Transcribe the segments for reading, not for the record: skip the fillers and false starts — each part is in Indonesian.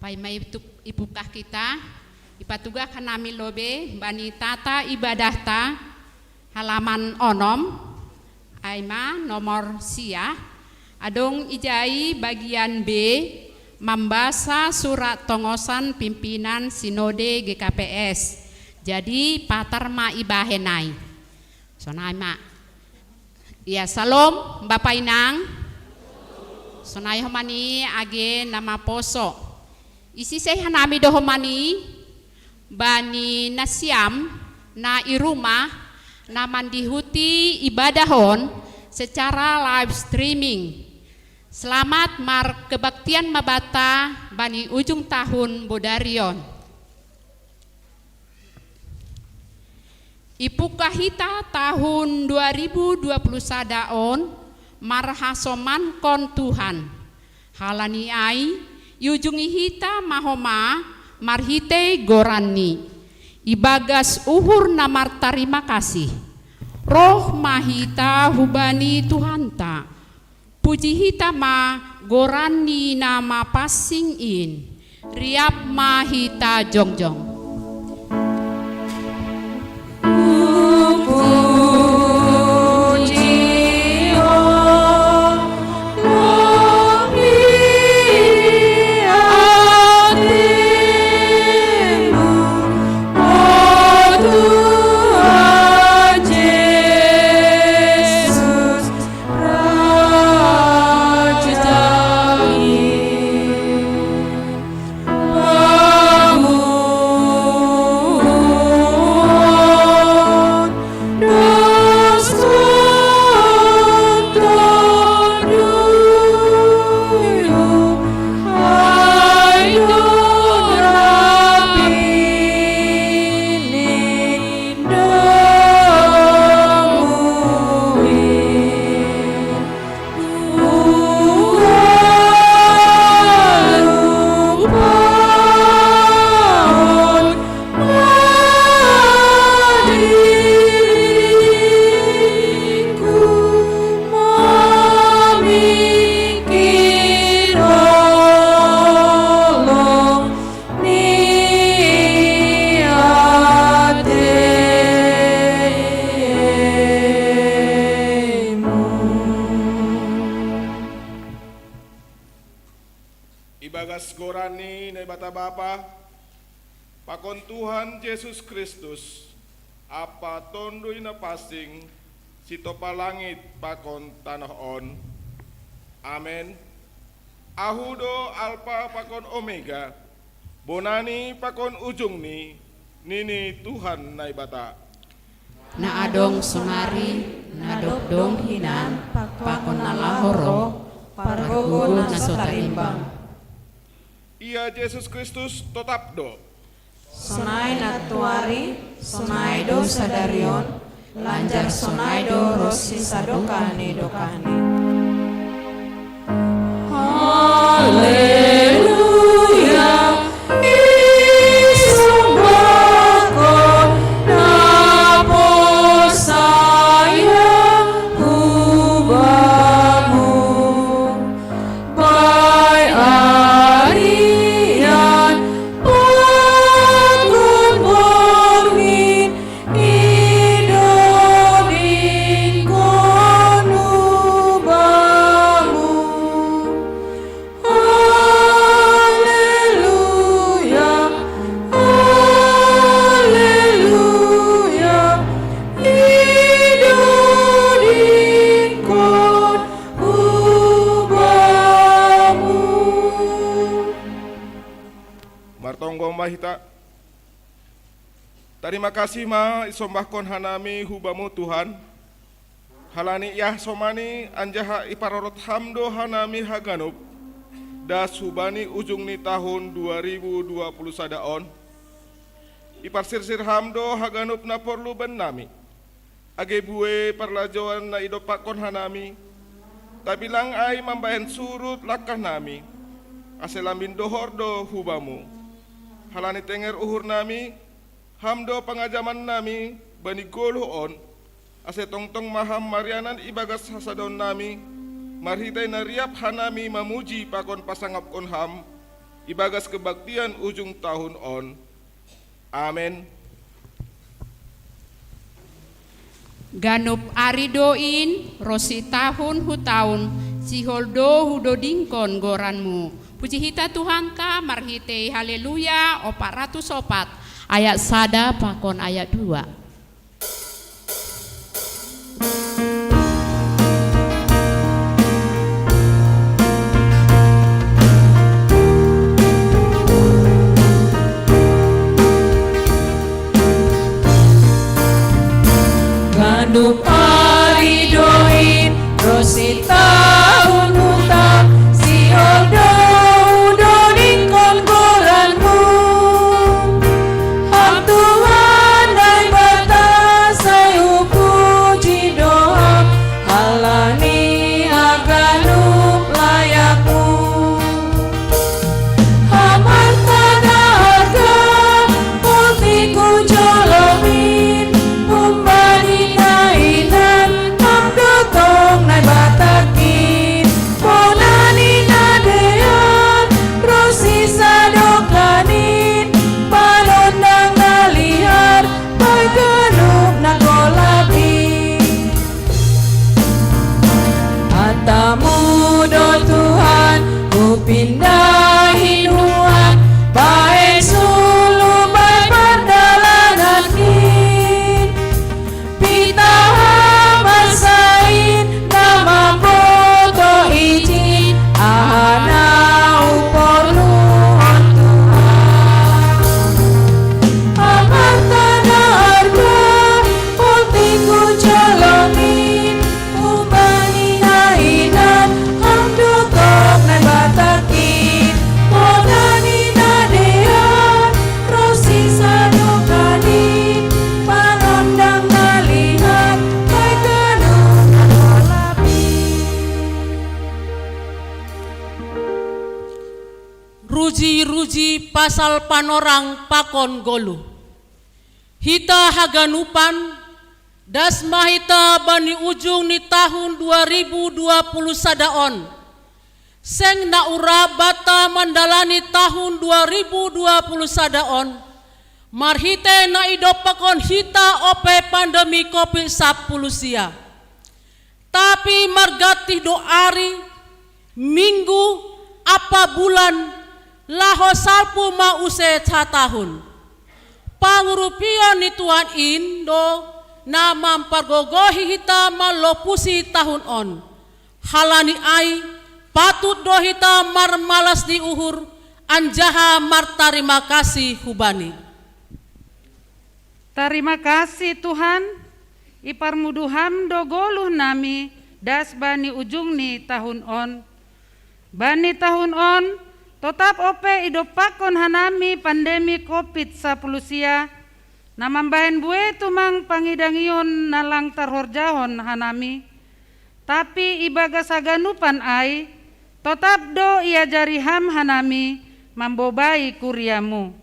Pai mai ipukah kita ipatuga kanami lobe bani tata ibadahta halaman onom aima nomor sia adong ijai bagian B membaca surat tongosan pimpinan sinode GKPS. Jadi patar ma ibahenai sonai ma ya salom Bapak Inang sonai homani age nama poso isi saya hanami do homani bani nasiam na irumah na mandihuti ibadahon secara live streaming. Selamat mar kebaktian mabata bani ujung tahun Bodarion. Ipukahita tahun 2020 sadaon marhasoman kon Tuhan. Halani ai yujungi hita mahoma marhite gorani. Ibagas uhur namar terima kasih. Roh mahita hubani Tuhanta. Puji hita ma gorani nama passing in. Riap mahita jongjong. Ibagas gorani na bata bapa pakon Tuhan Yesus Kristus apa tondoy na pasing sito palangit pakon tanah on. Amen. Ahudo alpa pakon omega bonani pakon ujung ni nini Tuhan na ibata Na adong sonari na dong hinan pakon nalahoro pargogol na sotarimbang. Ia Yesus Kristus tetap do. Sonai natuari, sonai do sadarion, lanjar sonai do rosi sadokane dokane. Haleluya. Hita. Terima kasih ma isombahkon hanami hubamu Tuhan. Halani yah somani anjaha iparorot hamdo hanami haganup. Das hubani ujung ni tahun 2020 sadaon. Iparsirsir hamdo haganup na porlu benami. Age bue parlajoan na idopakon hanami. Tapi lang ay mambahen surut lakah nami. Aselambin dohor do hubamu. Halani tenger uhur nami, hamdo pangajaman nami, bani golu on, ase tongtong maham marianan ibagas hasadon nami, marhitai nariap hanami mamuji pakon pasangap kon ham, ibagas kebaktian ujung tahun on. Amin. Ganup aridoin rosi tahun hutaun siholdo hudodingkon goranmu. Puji hita Tuhan ta marhite haleluya 404 ayat sada pakon ayat 2. Ganup aridoin rosi tahun huta siholdo hudodingkon goranmu. Ham Tuhan dai batas sayu puji doa halani aganup layakmu. Ham harta dahaga pultiku jolomin umbani nainan ham dotong nai batakin ponani nadean rosi sadokanin palondang naliar paganup nagolabin. Atamu do Tuhan kupindahin huan bae sulu bae pardalanan kin pitaha masain nama boto izin ahana upor luhon Tuhan. Amat tanah harga pultiku jolomin umbani nainan ham dotong nai batakin ponani nadean rosi sadokanin panondang nalihat paganup nagolabin. Ruji-ruji pasal panorang pakon golu. Hita haganupan das mahita bani ujung ni tahun 2020 sadaon. Seng naura bata mandalani tahun 2020 sadaon. Marhite na idopakon hita ope pandemi COVID-19 sia. Tapi margati doari minggu apa bulan laho salpu ma use tahun. Pangurupion ni Tuhan Indo na mampargogohi hita malopusi tahun on. Halani ai patut do hita marmalas di uhur anjaha martarima kasih hubani. Terima kasih Tuhan, iparmuduham do goluh nami das bani ujung ni tahun on. Bani tahun on, tetap ope idopakon hanami pandemi COVID-19 sia. Namambahen bue tumang pangidangion nalang tarhorjahon hanami. Tapi ibaga saganupan ai, tetap do ia jariham hanami mambobai kuriamu.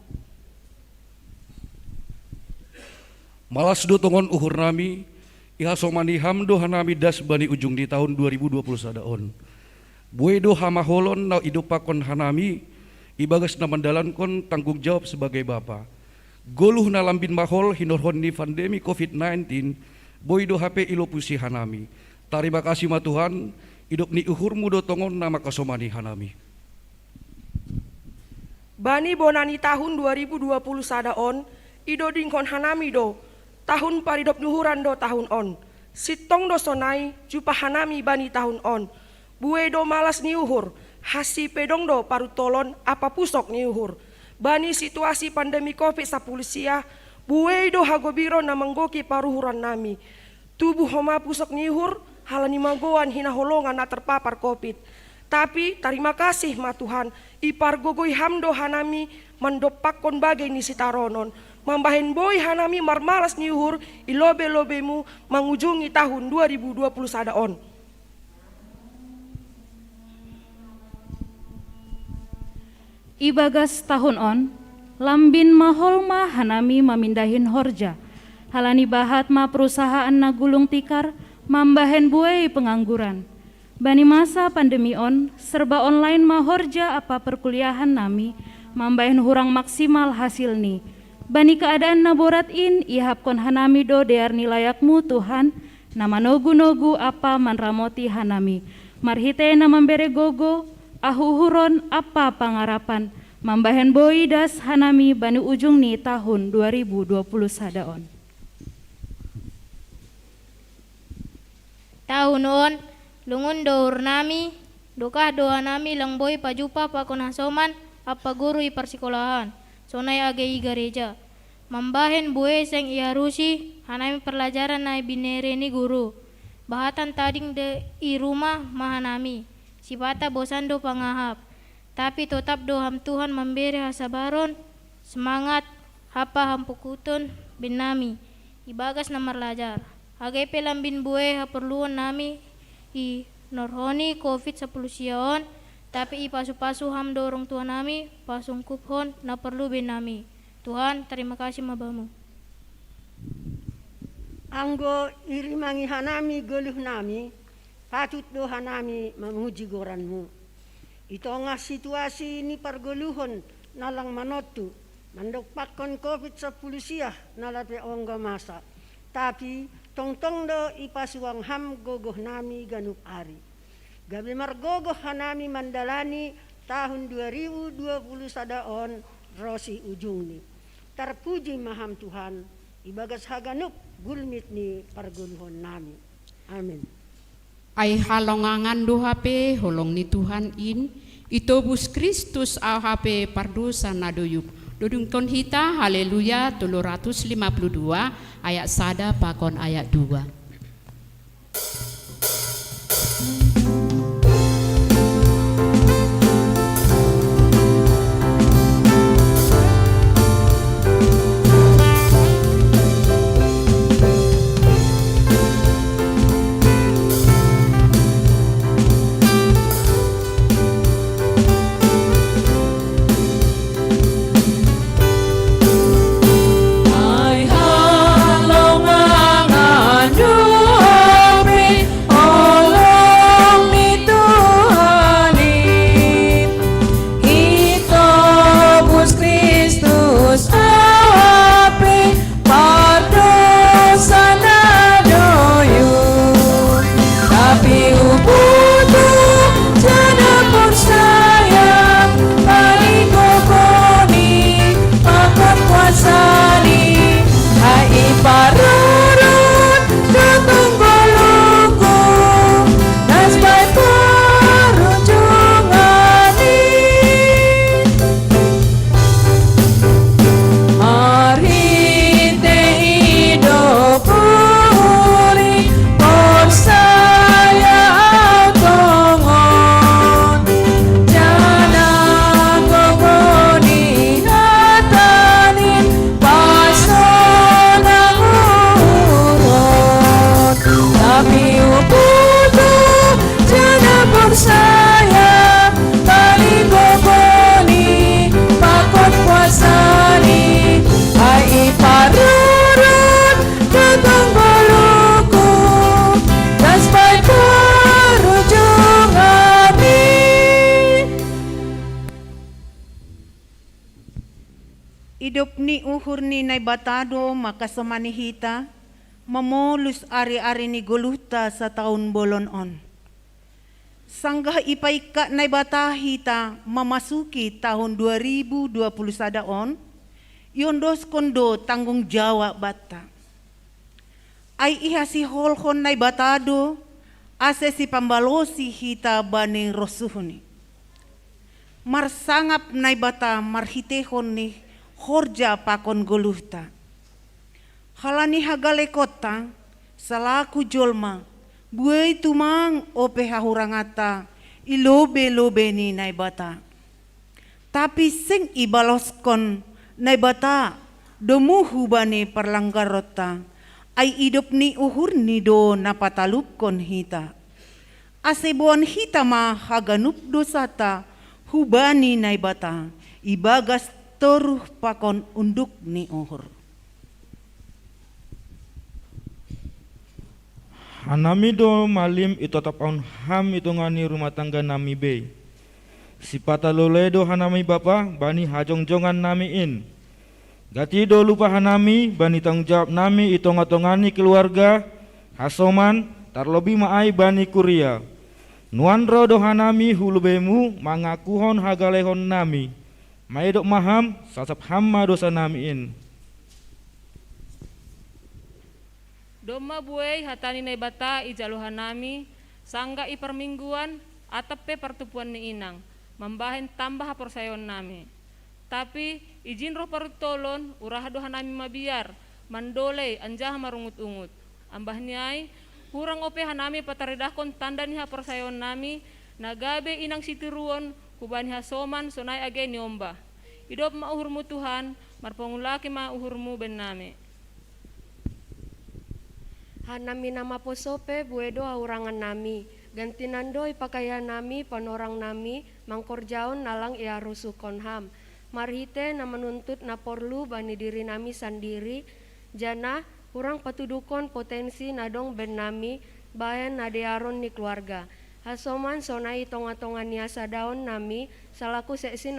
Malas do tongon uhur nami, iha somani hamdo hanami das bani ujung di tahun 2020 sadaon. Buedo hamaholon na idopakon hanami, ibagas na mandalankon tanggung jawab sebagai bapa. Goluh na lambin mahol hinorhon ni pandemi COVID-19, buedo HP ilopusi hanami. Terima kasih ma Tuhan, idop ni uhur mudo tongon nama kasomani hanami. Bani bonani tahun 2020 sadaon, ido dingkon hanami do, tahun paridop nuhuran do tahun on. Sitong do sonai, jupa hanami bani tahun on. Bue do malas ni uhur, hasi pedong do parutolon apa pusok ni uhur. Bani situasi pandemi COVID-19 sia, bue do hagobiro na manggoki paruhuran nami. Tubuh homa pusok ni uhur, halani manggoan hina holongan na terpapar COVID. Tapi terima kasih ma Tuhan, ipar gogoi hamdo hanami mandopakon bagai ni sitaronon. Mambahin boy hanami marmalas ni uhur, ilobe-lobemu mengujungi tahun 2020 sadaon. Ibagas tahun on, lambin maholma hanami mamindahin horja. Halani bahat ma perusahaan na gulung tikar, mambahen buai pengangguran. Bani masa pandemi serba online mahorja apa perkuliahan nami, mambahin hurang maksimal hasil ni. Bani keadaan naborat ihapkon hanami do dearni layakmu Tuhan, nama nogu-nogu apa manramoti hanami. Marhite na membere gogo, ahuhuron apa pangarapan, mambahen boi das hanami bani ujung ni tahun 2020 sadaon. Tahun on, lungun dour nami, dokah doa nami lang boy pajupa pakon hasoman, apa guru i persikolahan, sonai age i gereja. Mambahen bue seng iarusi, hanami pelajaran nai binere ni guru. Bahatan tading de i rumah mahanami, sipata bosan do pangahap. Tapi tetap doham Tuhan memberi hasabaron, semangat, hapa hampukutun bin nami, ibagas namar lajar. Agai pelambin bue haperluan nami, i norhoni COVID-10 siaon, tapi i pasu-pasu ham dorong Tuhan nami, pasung kuphon na perlu bin nami. Tuhan, terima kasih mabamu. Anggo irimangi hanami geluh nami, patut do hanami memuji goranmu. Ito nga situasi ini pergeluhon nalang manotu, mandokpakon COVID-10 siah nalape ongga masa. Tapi tong-tong do ipasuang ham gogoh nami ganup ari. Gabi margogoh hanami mandalani tahun 2020 sadaon rosi ujung ni. Terpuji maham Tuhan, ibagas haganup gulmit ni perguluhon nami. Amin. Ai halongangan do hape holong ni Tuhan itobus Kristus au hape pardosa nadoyup. Dodungton hita haleluya 352 ayat sada pakon ayat 2. Hidup ni uhur ni nay batado makasamani hita, mamolus ari-ari ni guluhta sa taon bolon on. Sanggah ipaika nay batahita mamasuki tahun 2020 sadaon, yondos kondo tanggung jawab bata. Ay ihasi holhon nay batado, ase si pambalosi hita bani rosuhuni. Marsangap nay bata marhitehon ni horja pakon guluhta. Halani hagale kota, salaku jolma, buai tumang ope hahurangata, ilobe-lobe ni naibata. Tapi sing ibaloskon naibata, domuhu bani perlanggarota, ay idop ni uhur ni do napatalupkon hita. Asebon hita ma haganup dosata, hubani naibata, ibagas toruh pakon unduk ni uhur. Hanami do malim ito tapaun ham ito ngani rumah tangga nami be. Sipata lole do hanami bapa bani hajong-jongan nami in. Gati do lupa hanami bani tanggung jawab nami ito ngatongani keluarga hasoman tarlobi maai bani kuria. Nuandro do hanami hulubemu mangakuhon hagalehon nami. Maedok maham sasap hamma dosa nami in. Doma buai hatani nai bata ijaluhan nami sangga ipermingguan atape pertupuan ni inang mambahen tambah persayon nami. Tapi izin roh pertolon urah dohan nami mabiar mandole anjah marungut-ungut. Ambah niai kurang ope hanami pataridahkon tanda niha persayon nami nagabe inang situruon kubani hasoman sonai age niomba. Idop mauhurmu Tuhan marpangulaki mauhurmu ben nami. Hanami nama posope buedo aurangan nami. Gantinando ipakaya nami panorang nami mangkorjaon nalang ia rusuh konham. Marhite na menuntut na porlu bani diri nami sandiri. Jana kurang patudukon potensi nadong ben nami bayan nadearon ni keluarga. Hasoman sonai tonga-tonga niasa daon nami salaku seksi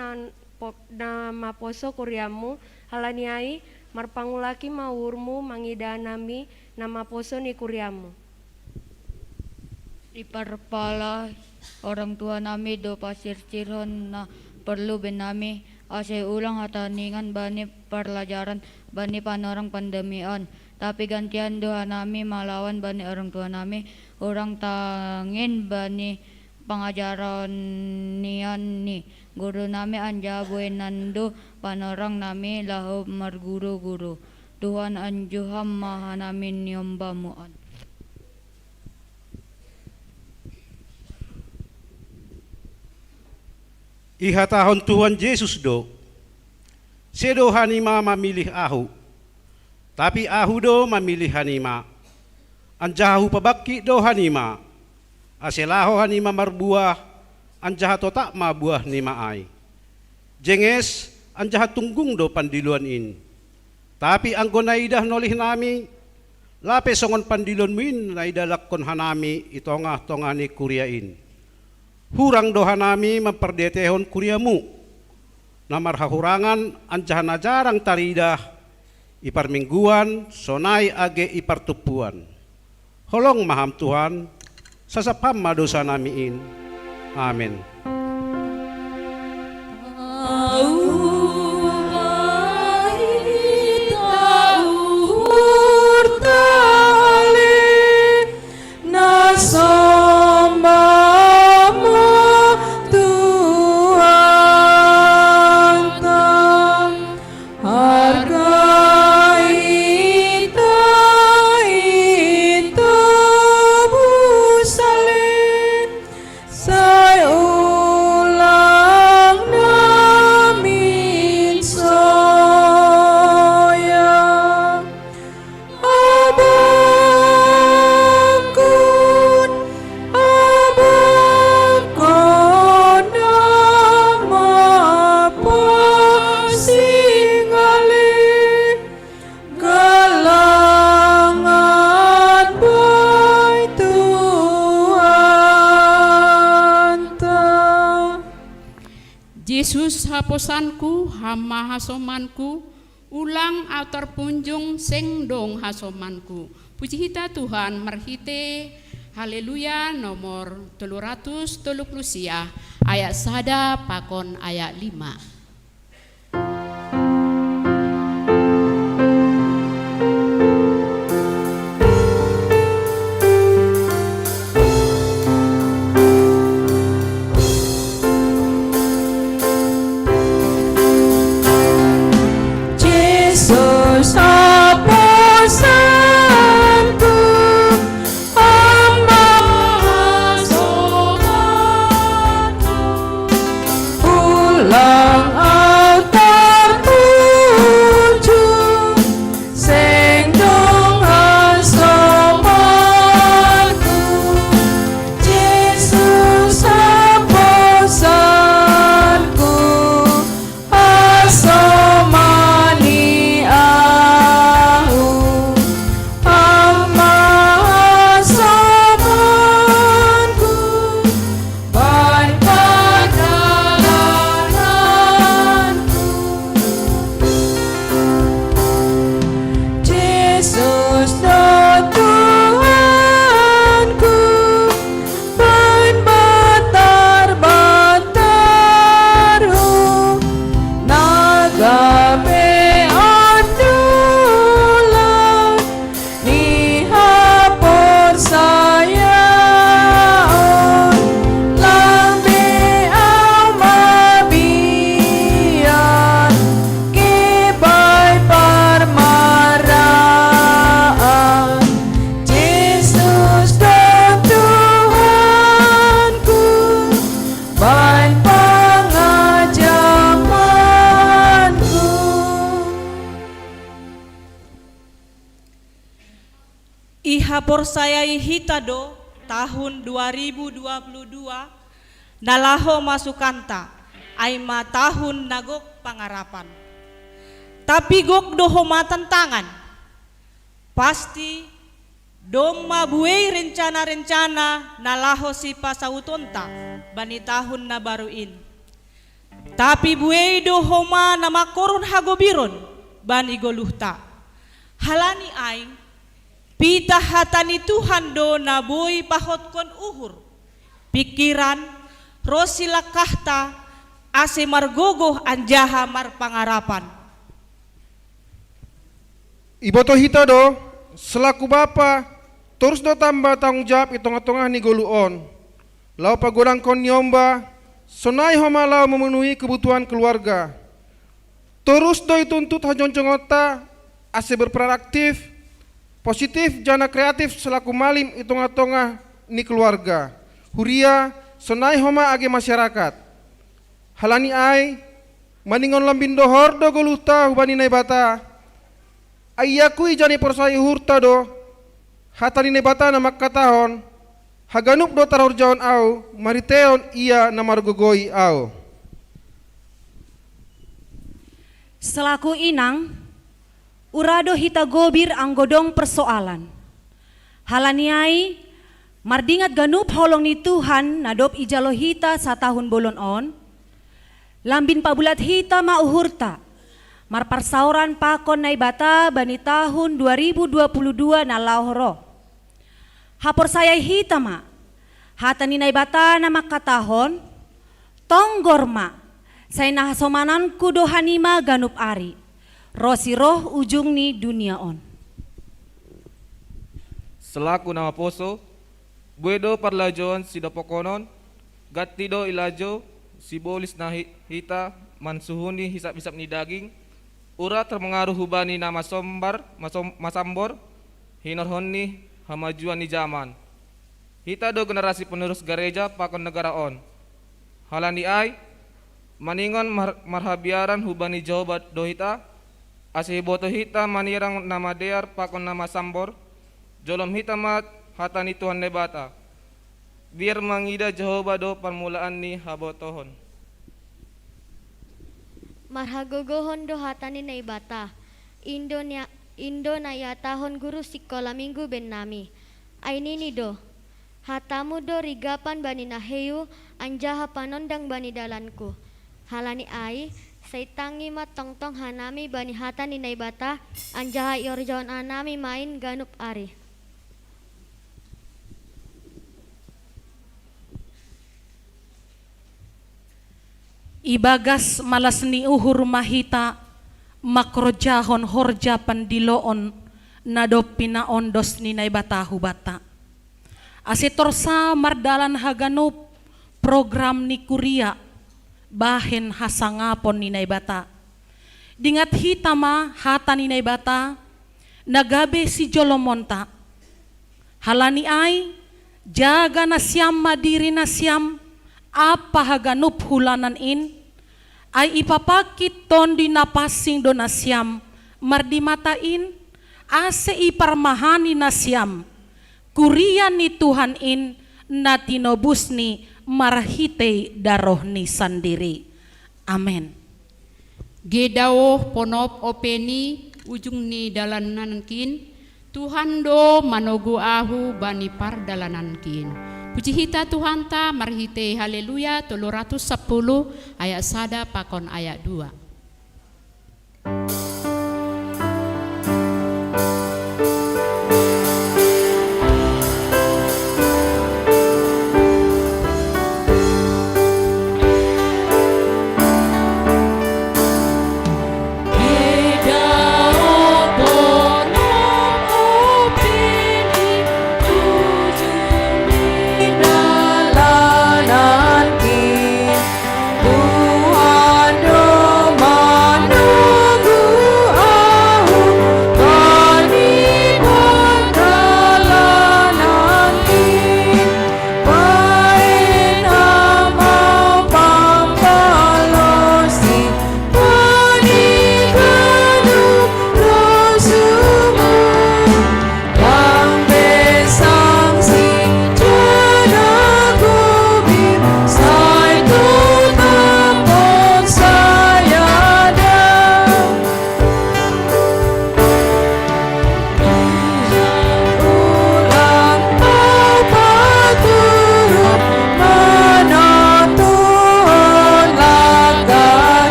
nama poso kuriamu halaniai marpangulaki maurmu mangida nami nama poso ni kuriamu. Iparpala orang tua nami do pasir cirhon na perlu ben nami asai ulang hataningan bani pelajaran bani panorang pandemian. Tapi gantian doa nami malawan bani orang tua nami orang tangin bani pengajaran nian ni guru nami anja buenando panorang nami lahu marguru-guru. Tuhan anjuham maha namin niombamuan. Ihatahon Tuhan Yesus do, sedo hanima mamilih ahu, tapi ahu do mamilih hanima. Anjahu pabaki do hanima, aselaho hanima marbuah, anjaha totak ma buah nima ai. Jenges anjaha tunggung do pandiluan in. Tapi anggo naidah nolih nami, lape songon pandilon min naidah lakkon hanami itongah tongani kuriain. Hurang doha nami memperdetehon kuriamu. Namar hahurangan anjahan ajarang taridah ipar mingguan sonai age ipar tupuan. Holong maham Tuhan, sasapam madosa namiin. Amin. Yesus haposanku, hama hasomanku, ulang atar punjung sengdong hasomanku. Puji hita Tuhan merhite, haleluya nomor 330 ayat sada pakon ayat 5. Ulang Iha porsayai hita do tahun 2022 nalaho masukanta aima tahun nagok pangarapan. Tapi gok do homatan tangan. Pasti doma buai rencana-rencana nalaho si pasautonta bani tahun na baruin. Tapi buai do homa nama korun hagobiron bani goluhta. Halani aing pita hatani Tuhan do na buai pahotkon uhur. Pikiran rosila kahta ase margogoh anjaha mar pangarapan. Iboto hita do selaku bapa terus do tambah tanggung jawab itong-tongah ni goluon. Lau pagurang kon nyomba sonai homa lau memenuhi kebutuhan keluarga. Terus do ituntut hajon congota ase berperan aktif, positif jana kreatif selaku malim itong-tongah ni keluarga. Huria sonai homa age masyarakat. Halani ai maningon lambin dohor do goluhta hubani nai bata. Ayakui jani persai hurta do hatani nebata na makatahon haganup do taror jaon au mariteon ia na margogoi au. Selaku inang urado hita gobir anggodong persoalan halaniai mardingat ganup holong ni Tuhan nadop ijalo hita satahun bolon on lambin pabulat hita mauhurta marparsauran pakon nai bata bani tahun 2022 na lauhro. Hapor saya hita ma, hatani nai bata na makatahon, tonggor ma, say nahasomananku dohanima ganup ari, rosi roh ujung ni dunia on. Selaku nama poso, buedo parlajon si dopokonon, gatido ilajo, si bolis na hita, mansuhuni hisap-hisap ni daging, ura termengaruh hubani nama masambor hinorhoni hamajuan ni zaman. Hita do generasi penerus gereja pakon negara on. Halani ai maningon marhabiaran hubani Jawa do hita asih boto hita manirang nama dear pakon nama sambor jolom hita mat hatani Tuhan nebata. Biar mangida Jehovah do permulaan ni habotohon. Marhagogohon do hatani na ibata, Indo na yatahon guru sikola minggu ben nami. Ay nini do, hatamu do rigapan bani naheyu, anjaha panondang bani dalanku. Halani ay, saitangi matongtong hanami bani hatani na ibata, anjaha iorjaon anami main ganup ari. Ibagas malas ni uhur mahita makrojahon horja pandiloon nadop pinaon dos ni nai batahu bata. Asitorsa mardalan haganup program ni kuria bahen hasangapon ni nai bata. Dingat hitama hata ni nai bata nagabe si jolomonta. Halani ay jaga na siyam madiri na siyam apa haganup hulanan in ay ipapakit ton di napasing do nasyam mardimatain ase iparmahani nasyam kurian ni Tuhan in na tinobus ni marhite daroh ni sandiri. Amen. Gedao ponop openi ujung ni dalanankin Tuhan do manogu ahu bani par dalanankin. Puji hita Tuhan ta marhite haleluya 310 ayat 1 pakon ayat 2. Tuhan do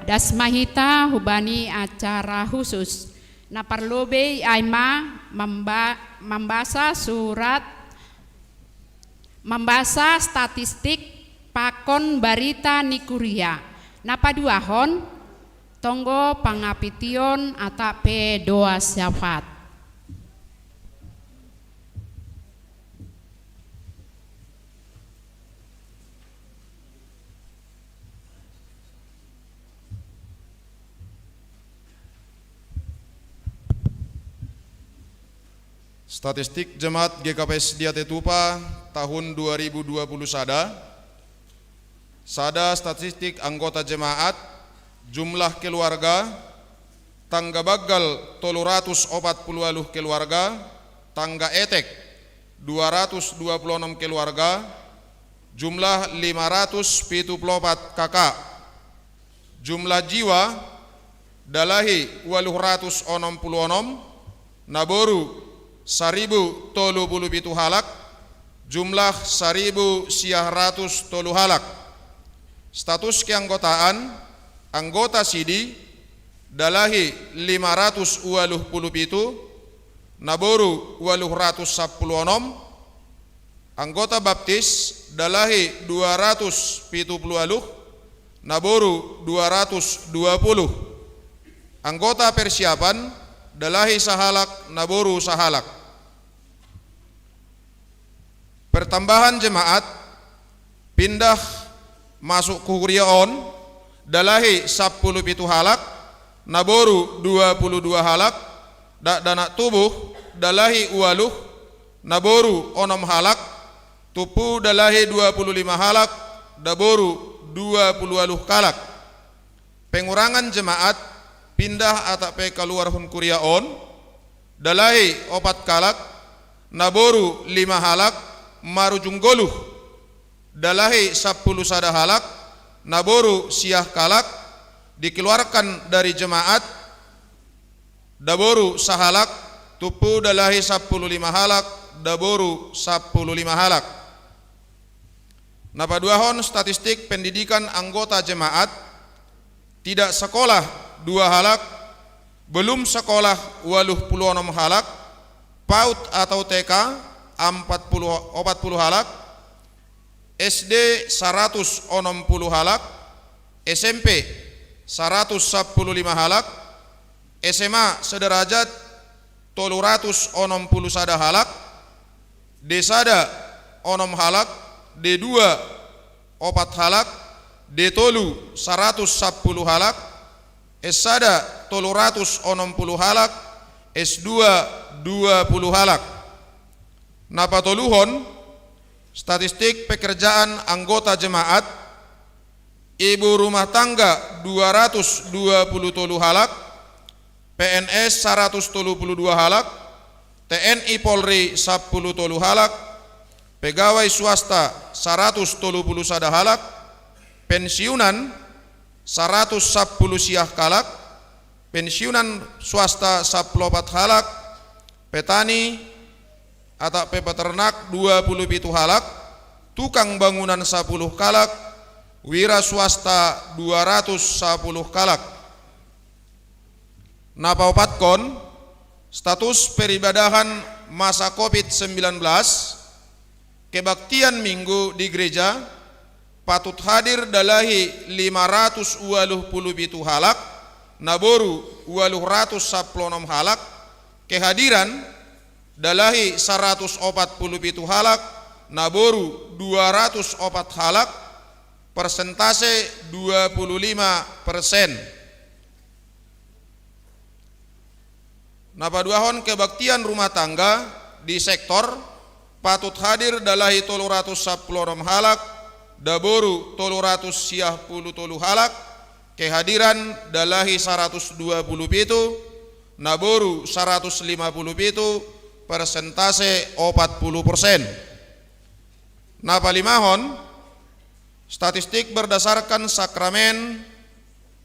das mahita hubani acara khusus. Na parlobe aima membaca statistik pakon barita nikuria. Na paduahon tonggo pangapition atape doa syafaat. Statistik Jemaat GKPS Diatetupa tahun 2020 sada statistik anggota jemaat, jumlah keluarga, tangga bagal 340 keluarga, tangga etek 226 keluarga, jumlah 574 kakak, jumlah jiwa dalahi 866, naboru 1037 halak, jumlah 1100 halak. Status keanggotaan, anggota sidi dalahi 527, naboru 816, anggota baptis dalahi 270, naboru 220, anggota persiapan dalahi sahalak, naboru sahalak. Pertambahan jemaat pindah masuk kuriaon dalahi 10 halak, naboru 22 halak, dana tubuh dalahi 20, naboru 6 halak, tupu dalahi 25 halak, daboru 20 kalak. Pengurangan jemaat pindah atape keluar hun kuriaon dalahi 4 kalak, naboru 5 halak, marujung goluh dalahi 10 sada halak, naboru siah kalak, dikeluarkan dari jemaat daboru sahalak, tupu dalahi 15 halak, daboru 15 halak. Napaduahon statistik pendidikan anggota jemaat, tidak sekolah 2 halak, belum sekolah 86 halak, PAUD atau TK 40 halak, SD 160 halak, SMP 115 halak, SMA sederajat 360 halak, D1 6 halak, D2 4 halak, D3 110 halak, S1 360 halak, S2 20 halak. Napatoluhon statistik pekerjaan anggota jemaat, ibu rumah tangga 227 halak, PNS 132 halak, TNI Polri 10 halak, pegawai swasta 131 halak, pensiunan 110 siah kalak, pensiunan swasta 14 halak, petani atau peternak 27 halak, tukang bangunan 10 kalak, wira swasta 210 kalak. Napaopatkon status peribadahan masa COVID-19, kebaktian minggu di gereja patut hadir dalahi 527 halak, naboru 816 halak, kehadiran dalahi 147 halak, naboru 204 halak, persentase 25%. Napaduahon kebaktian rumah tangga di sektor patut hadir dalahi 316 halak, daboru 310 halak, kehadiran dalahi 127, naboru 157, persentase 40%. Napalimahon statistik berdasarkan sakramen,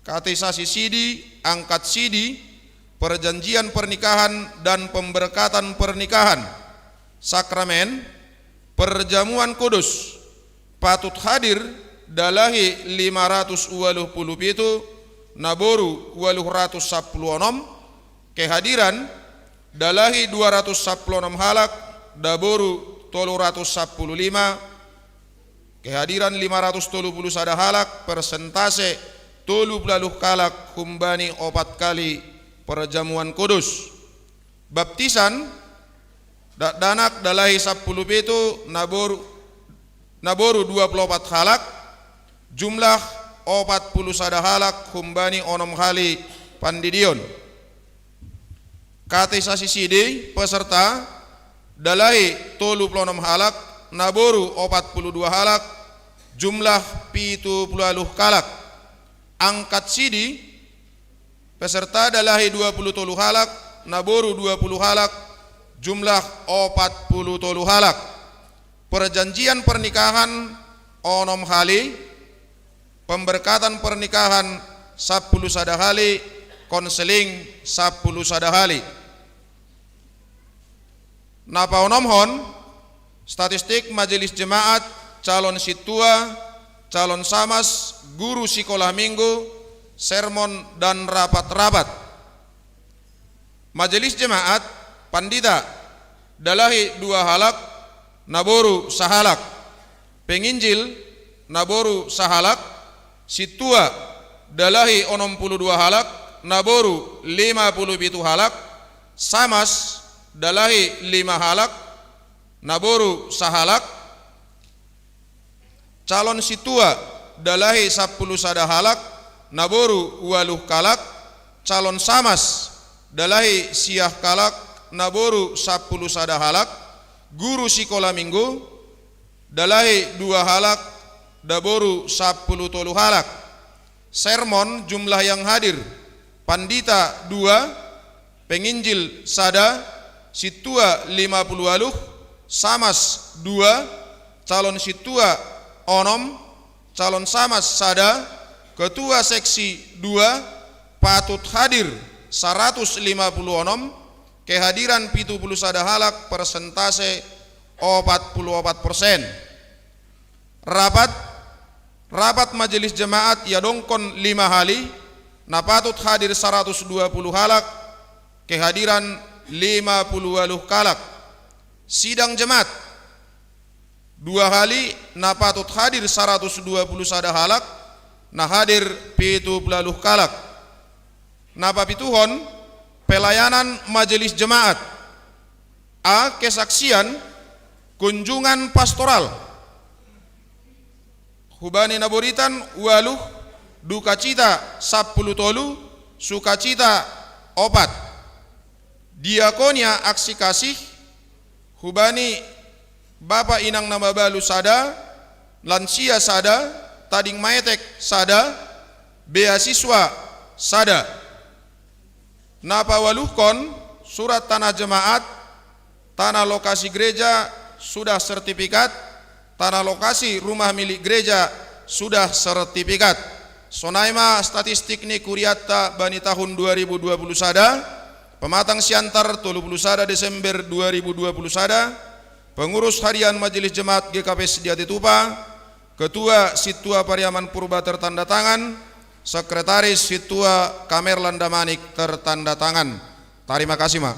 katekisasi sidi, angkat sidi, perjanjian pernikahan dan pemberkatan pernikahan, sakramen, perjamuan kudus patut hadir dalahi 527, naboru 816, kehadiran dalahi 216 halak daboru 315, kehadiran 531 halak persentase 30 kalak humbani 4 kali perjamuan kudus. Baptisan danak dalahi 10 betu naboru 24 halak, jumlah 41 halak humbani 6 kali pandidion. Katisasi sidi peserta dalahi 36 halak, naboru 42 halak, jumlah 70 kalak. Angkat sidi peserta dalahi 23 halak, naboru 20 halak, jumlah 40 halak. Perjanjian pernikahan 6 kali, pemberkatan pernikahan 10 kali, konseling 10 kali. Napa onomhon statistik majelis jemaat, calon situa, calon samas, guru sekolah minggu, sermon dan rapat-rapat. Majelis jemaat pandita dalahi 2 halak, naboru sahalak. Penginjil naboru sahalak, situa dalahi 62 halak, naboru 57 halak, samas dalahi 5 halak, naboru sahalak. Calon situa dalahi 10 halak, naboru 8 kalak. Calon samas dalahi siah kalak, naboru 10 halak. Guru sekolah minggu dalahi 2 halak, daboru 10 halak. Sermon jumlah yang hadir pandita 2, penginjil sada, situa 50 aluh, samas 2, calon situa onom, calon samas sada, ketua seksi 2, patut hadir 150 onom, kehadiran 71 halak persentase 44%. Rapat majelis jemaat ya dongkon 5 kali, napatut hadir 120 halak, kehadiran 50 kalak. Sidang jemaat 2 kali, napatut hadir 121 halak, nah hadir 70 kalak. Napa pituhon pelayanan majelis jemaat a kesaksian kunjungan pastoral hubani naboritan 8, duka cita 10 tolu, sukacita 4. Diakonia aksi kasih hubani Bapak Inang Namabalu sada, lansia sada, tading maetek sada, beasiswa sada. Napa waluhkon surat tanah jemaat, tanah lokasi gereja sudah sertifikat, tanah lokasi rumah milik gereja sudah sertifikat. Sonaima statistik ni kuriata bani tahun 2020 sada, pematang siantar 31 Desember 2020 sada, pengurus harian majelis jemaat GKP Sediati Tupa, ketua Situa Pariaman Purba tertanda tangan, sekretaris Situa Kamerlan Damanik tertanda tangan. Terima kasih, Ma.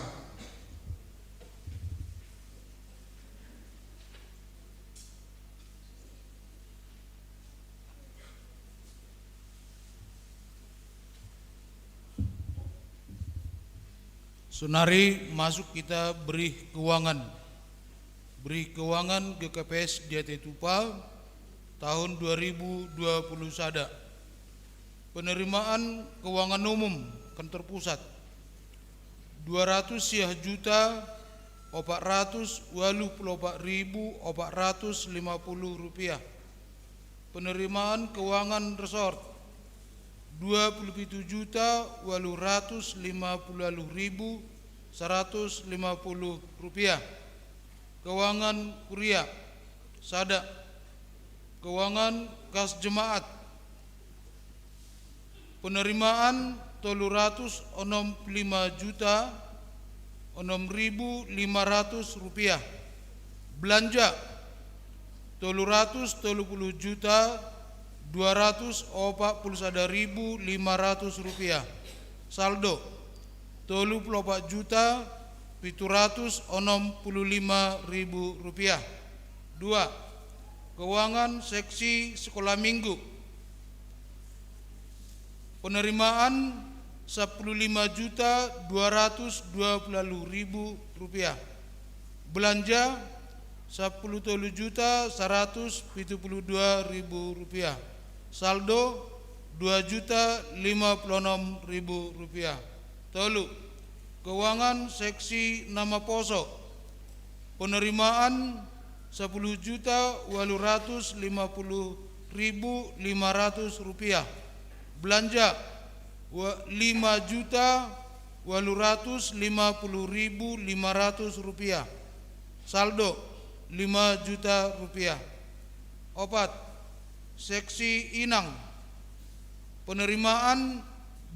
Sunari masuk kita beri keuangan. Beri keuangan GKPS Sediati Tupa tahun 2020 sada. Penerimaan keuangan umum kantor pusat 200 juta 484.450 rupiah. Penerimaan keuangan resort 27 juta 850.150 rupiah. Keuangan kuria sada. Keuangan kas jemaat penerimaan 365 juta 6.500 rupiah. Belanja 330 juta 241.500 rupiah. Saldo 34.765.000 rupiah. 2. Keuangan seksi sekolah minggu. Penerimaan 15.220.000 rupiah. Belanja 10.172.000 rupiah. Saldo 2.056.000 rupiah. 3. Keuangan seksi nama poso. Penerimaan 10.850.500 rupiah. Belanja 5.850.500 rupiah. Saldo 5 juta rupiah. 4. Seksi inang. Penerimaan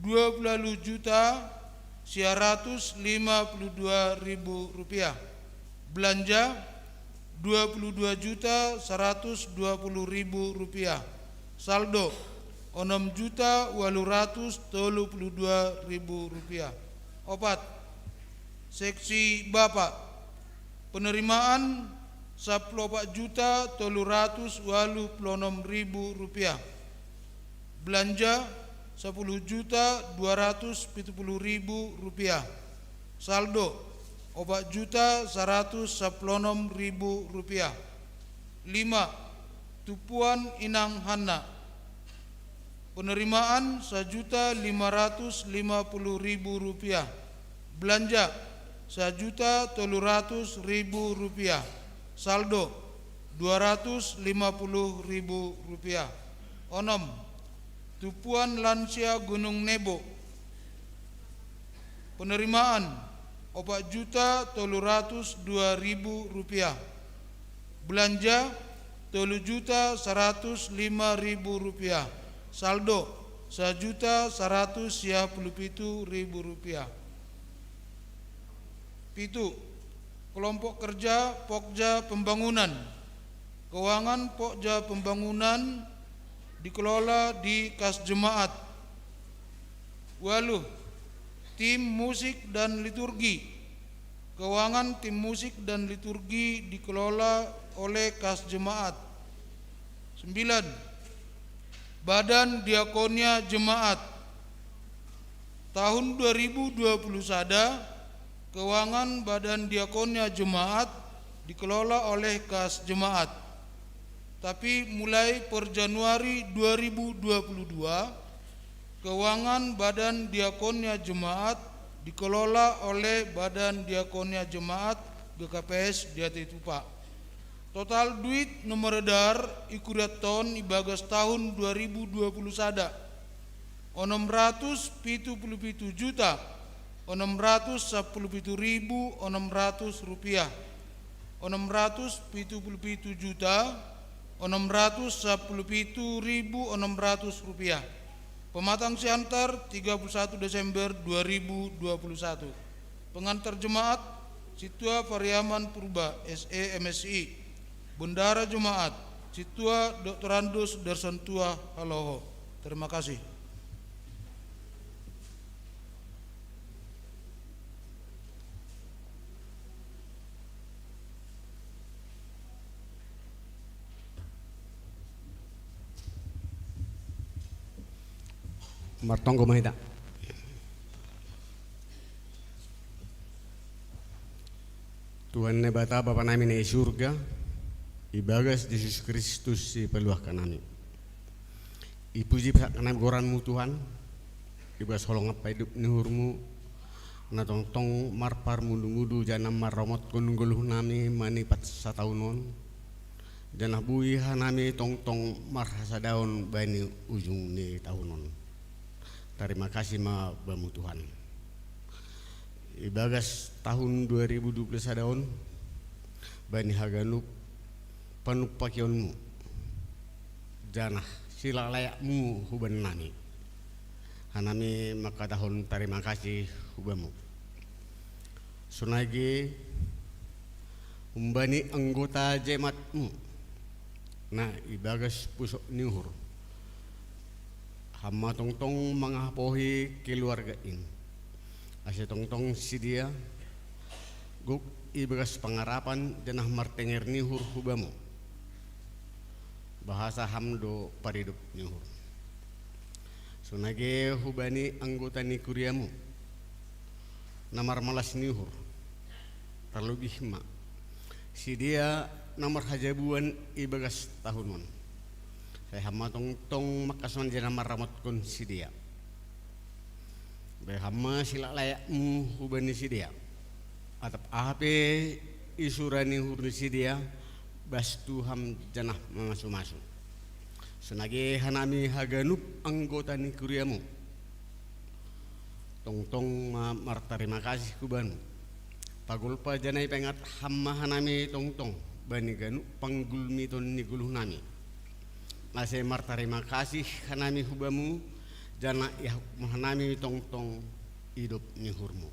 20.152.000 rupiah. Belanja 22.120.000 rupiah. Saldo 6.832.000 rupiah. 4. Seksi bapak. Penerimaan 14.386.000 rupiah. Belanja 10.270.000 rupiah. Saldo 4.116.000 rupiah. 5. Tupuan Inang Hana. Penerimaan 1.550.000 rupiah. Belanja 1.300.000 rupiah. Saldo 250.000 rupiah. 6. Tupuan Lansia Gunung Nebo. Penerimaan 4.302.000 rupiah. Belanja 3.105.000 rupiah. Saldo 1.197.000 rupiah. 7. Kelompok kerja Pokja Pembangunan. Keuangan Pokja Pembangunan dikelola di kas jemaat. 8. Tim musik dan liturgi. Keuangan tim musik dan liturgi dikelola oleh kas jemaat. 9. Badan Diakonia Jemaat. Tahun 2020 sada, keuangan Badan Diakonia Jemaat dikelola oleh kas jemaat. Tapi mulai per Januari 2022, keuangan Badan Diakonia Jemaat dikelola oleh Badan Diakonia Jemaat GKPS Diati Tupa. Total duit nomor edar ikurat ton ibagas tahun 2020 sada 677.617.600 rupiah. 677.617.600 rupiah. Pematang siantar 31 Desember 2021. Pengantar jemaat Situa Pariaman Purba SE MSI. Bendara Jemaat Situa Dr. Andus Darsantua Haloho. Terima kasih. Martonggo Mahita. Tuhan nebata Bapa nami di surga, ibagas Yesus Kristus si peluahkan nami. Ipuji nami goranmu Tuhan, ibas holong apa hidup nuhurmu, na tong marpar mudu janam maromot gunung nami manipat sataunon, janah buiha nami tong marhasa daun bani ujung ni tahunon. Terima kasih ma bamu Tuhan. Ibagas tahun 2020 sadaon bani haganuk panupakionmu janah sila layakmu huban nami. Hanami maka tahun terima kasih hubamu. Sunagi umbani anggota jemaatmu. Nah ibagas pusok niuhur Hama tongtong mengapohi keluarga in. Ase tongtong si dia guk ibagas pengarapan janah martenger nihur hubamu. Bahasa hamdo paridup nihur. Sunage hubani anggota ni kuriamu. Namar malas nihur. Terlebih ma. Si dia namar hajabuan ibagas tahunon. Saya hama tong makasuan jana maramot kon si dia. Be hama sila layakmu hubani si dia. Atap ape isurani hurni si dia bastu ham janah masu-masu. Senage hanami haganup anggota ni kuriamu. Tong martarima kasih kubanu. Pagulpa janai pengat hama hanami tong bani ganup panggulmi ton ni guluh nami. Masih martarima kasih hanami hubamu jana ya hanami tong hidup ni hurmu.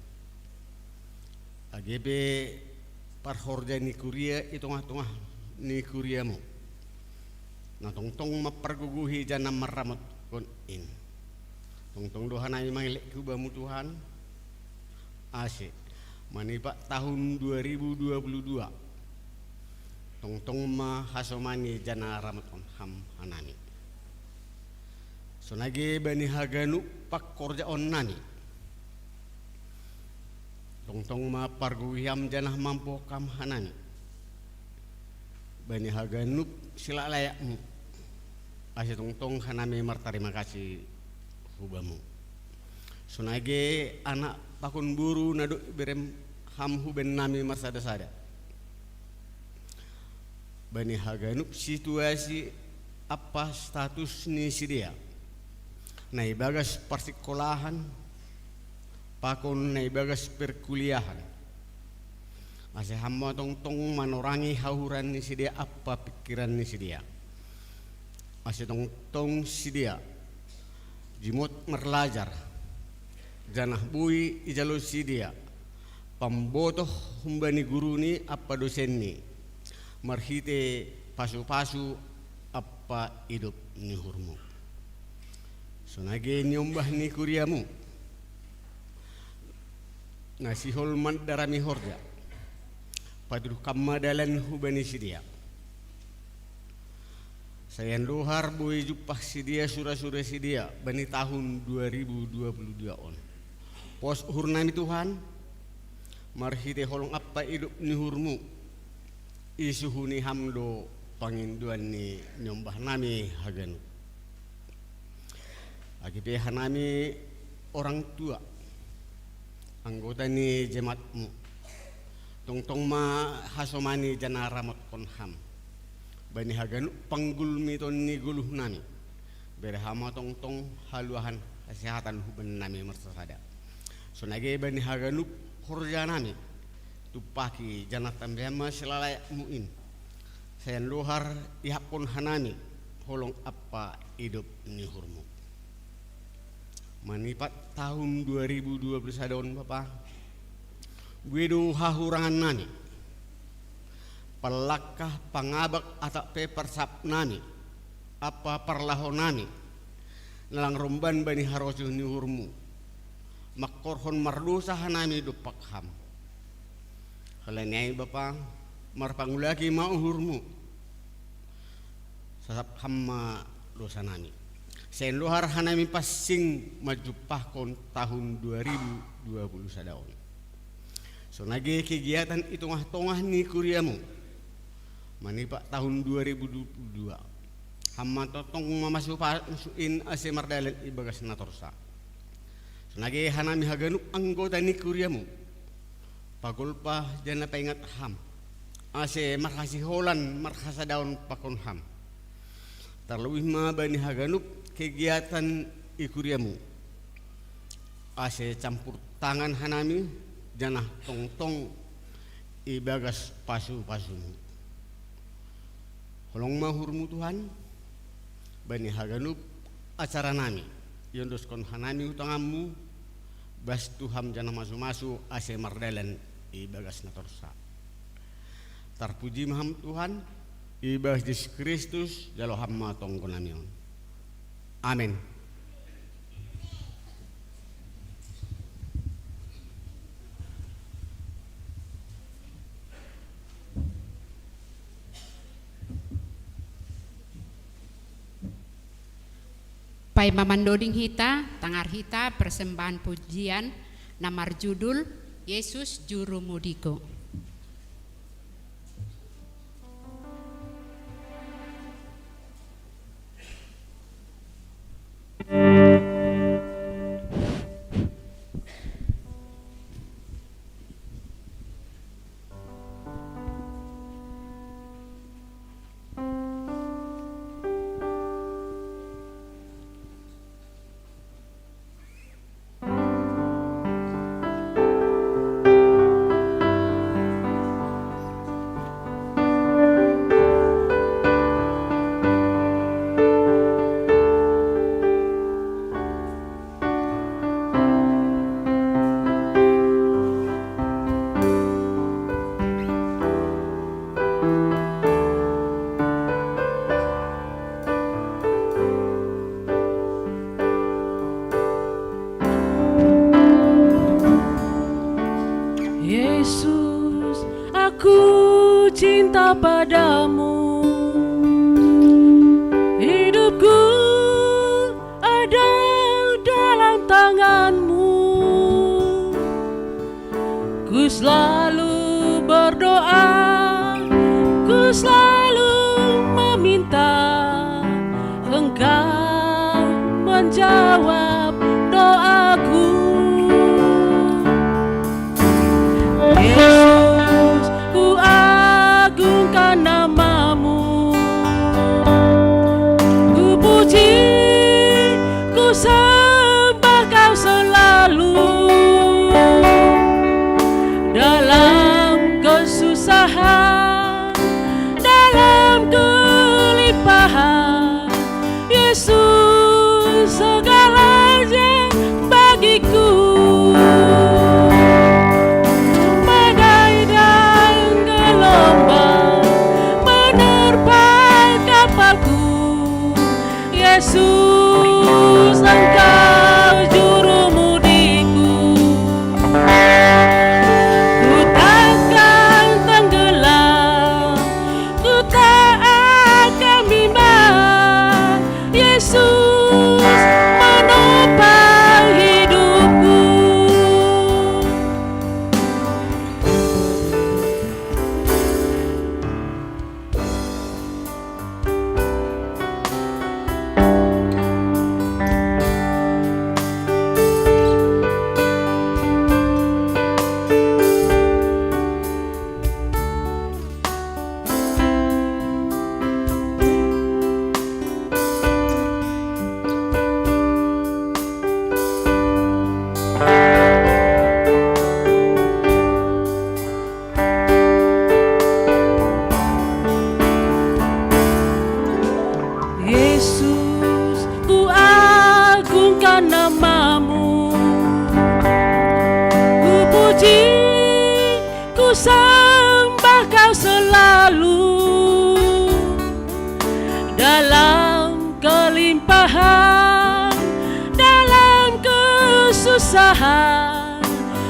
AGB parhorja ni kuria itu tengah ni kuriamu. Na tong maperguguhi jana maramot kon in. Tong do hanami mangilek hubamu Tuhan. Asik manipa tahun 2022. Tong ma hasomani jana ramat on ham hanani. Sonage bani haganu pak korja on nani. Tong ma parguham janah mampu kam hanani. Bani haganu sila layakmu. Ase tong hanami martarima kasih hubamu. Sonage anak pakun buru nadu berem ham huben nami marsada-sada. Bani haganup situasi apa status ni si dia. Nai bagas persekolahan, pakon nai bagas perkuliahan. Masih hamba tong manorangi hauran ni si dia apa pikiran ni si dia. Masih tong si dia jimut merlajar. Janah bui ijalo si dia. Pambotoh humbani guru ni apa dosen ni. Marhite pasu-pasu apa hidup ni hurmu. Sonage nyombah ni kuriamu. Nasihol man darami horja. Padru kamadalan hubani sidia. Sayan dohar boy jupah sidia sura-sura sidia bani tahun 2022 on. Pos hurnami Tuhan. Marhite holong apa hidup ni hurmu. Isuhuni hamdo panginduan ni nyombah nami haganu. Akibe hanami orang tua anggota ni jemaatmu. Tong ma hasomani jana ramot kon ham. Bani haganu panggulmi ton ni guluh nami. Berhama tong haluahan kesehatan huban nami marsasada. Sonage bani haganu horja nami. Tupaki janat tambema selalai muin. Saya luhar ihapun hanani holong apa hidup ni hurmu. Manipat tahun 2021 Bapak. Guido hahurangan nani. Pelakah pangabak atau pepersap nani. Apa perlahon nani. Nalang romban bani harosu ni hurmu. Makorhon mardosa hanami dupak ham. Kalanyai Bapak marpangulaki mauhurmu sasap hamma dosa nami. Sen luhar hanami passing majupah kon tahun 2020 sadaon. So nage kegiatan itu tongah ni kuriamu. Manipak tahun 2022. Hamma totong masukin ase mardalan ibagas natorsa. So nage hanami haganup anggota ni kuriamu. Pagulpa jana paingat ham. Ase markasih holan markasa daun pakon ham. Terlebih ma bani haganup kegiatan ikuriamu. Ase campur tangan hanami jana tong ibagas pasu-pasumu. Holong mahurmu Tuhan. Bani haganup acara nami. Yondos kon hanami utangamu. Bas Tuhan jana masu-masu ase mardalan ibagas natorsa. Terpuji maham Tuhan ibagas Yesus Kristus jalo hamma tongkonamion. Amin. Bapai mamandoding hita, tangar hita persembahan pujian, namar judul Yesus Juru Mudiku. Yesus, aku cinta padamu. Hidupku ada dalam tanganmu. Ku selalu berdoa, ku selalu meminta Engkau menjawab doaku. Yesus, ku agungkan namamu. Ku puji, ku sembah Kau selalu. Dalam kesusahan, dalam kelimpahan, Yesus segalanya bagiku. Yesus, Engkau juru mudiku. Ku takkan tenggelam, ku tak akan bimbang. Yesus menopang hidupku. Yesus, ku agungkan namamu. Ku puji, ku sembah Kau selalu. Dalam kelimpahan, dalam kesusahan,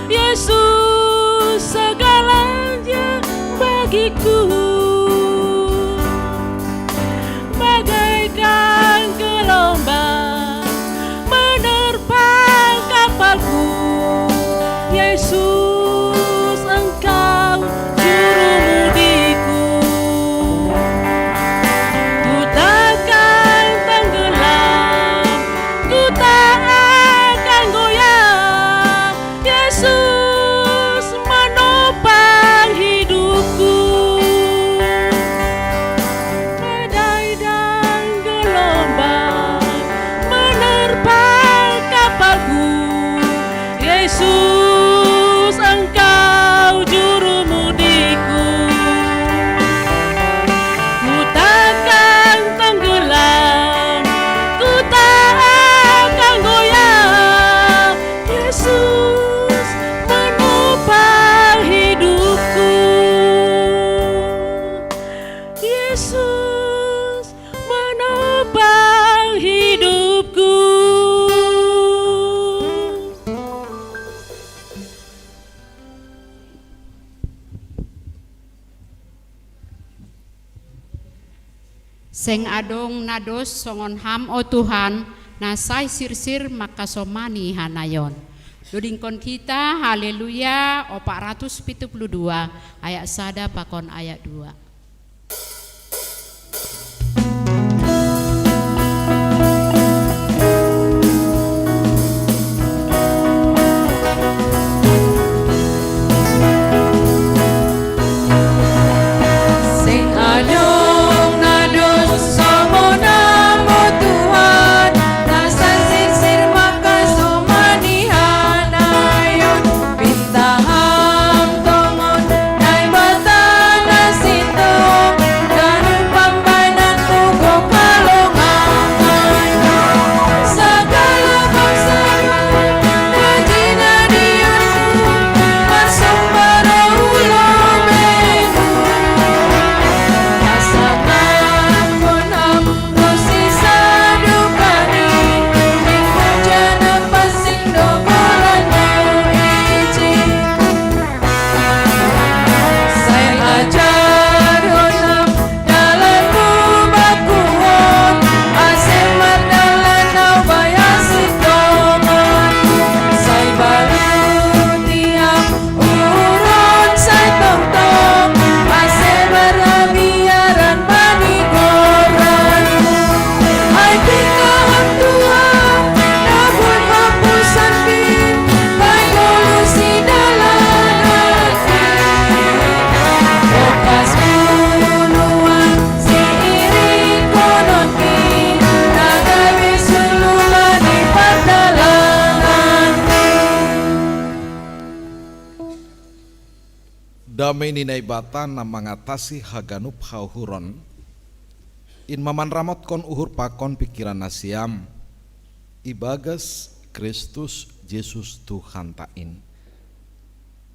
Yesus segalanya bagiku. Bagaikan gelombang menerpa kapalku, Yesus Engkau juru mudiku. Ku takkan tenggelam, ku tak akan goyah. Yesus menopang hidupku. Badai dan gelombang menerpa kapalku, Yesus Engkau juru mudiku. Ku takkan tenggelam, ku tak akan goyah. Yesus menopang hidupku. Yesus menopang hidupku. Seng adong nados songon ham o Tuhan, nasai sirsir makasomani hanayon. Dudingkon kita haleluya 472 ayat sada pakon ayat 2. Damai ninai bata na mengatasi haganup hauhuron. In maman ramot kon uhur pakon pikiran nasiam. Ibagas Kristus Yesus Tuhan tain.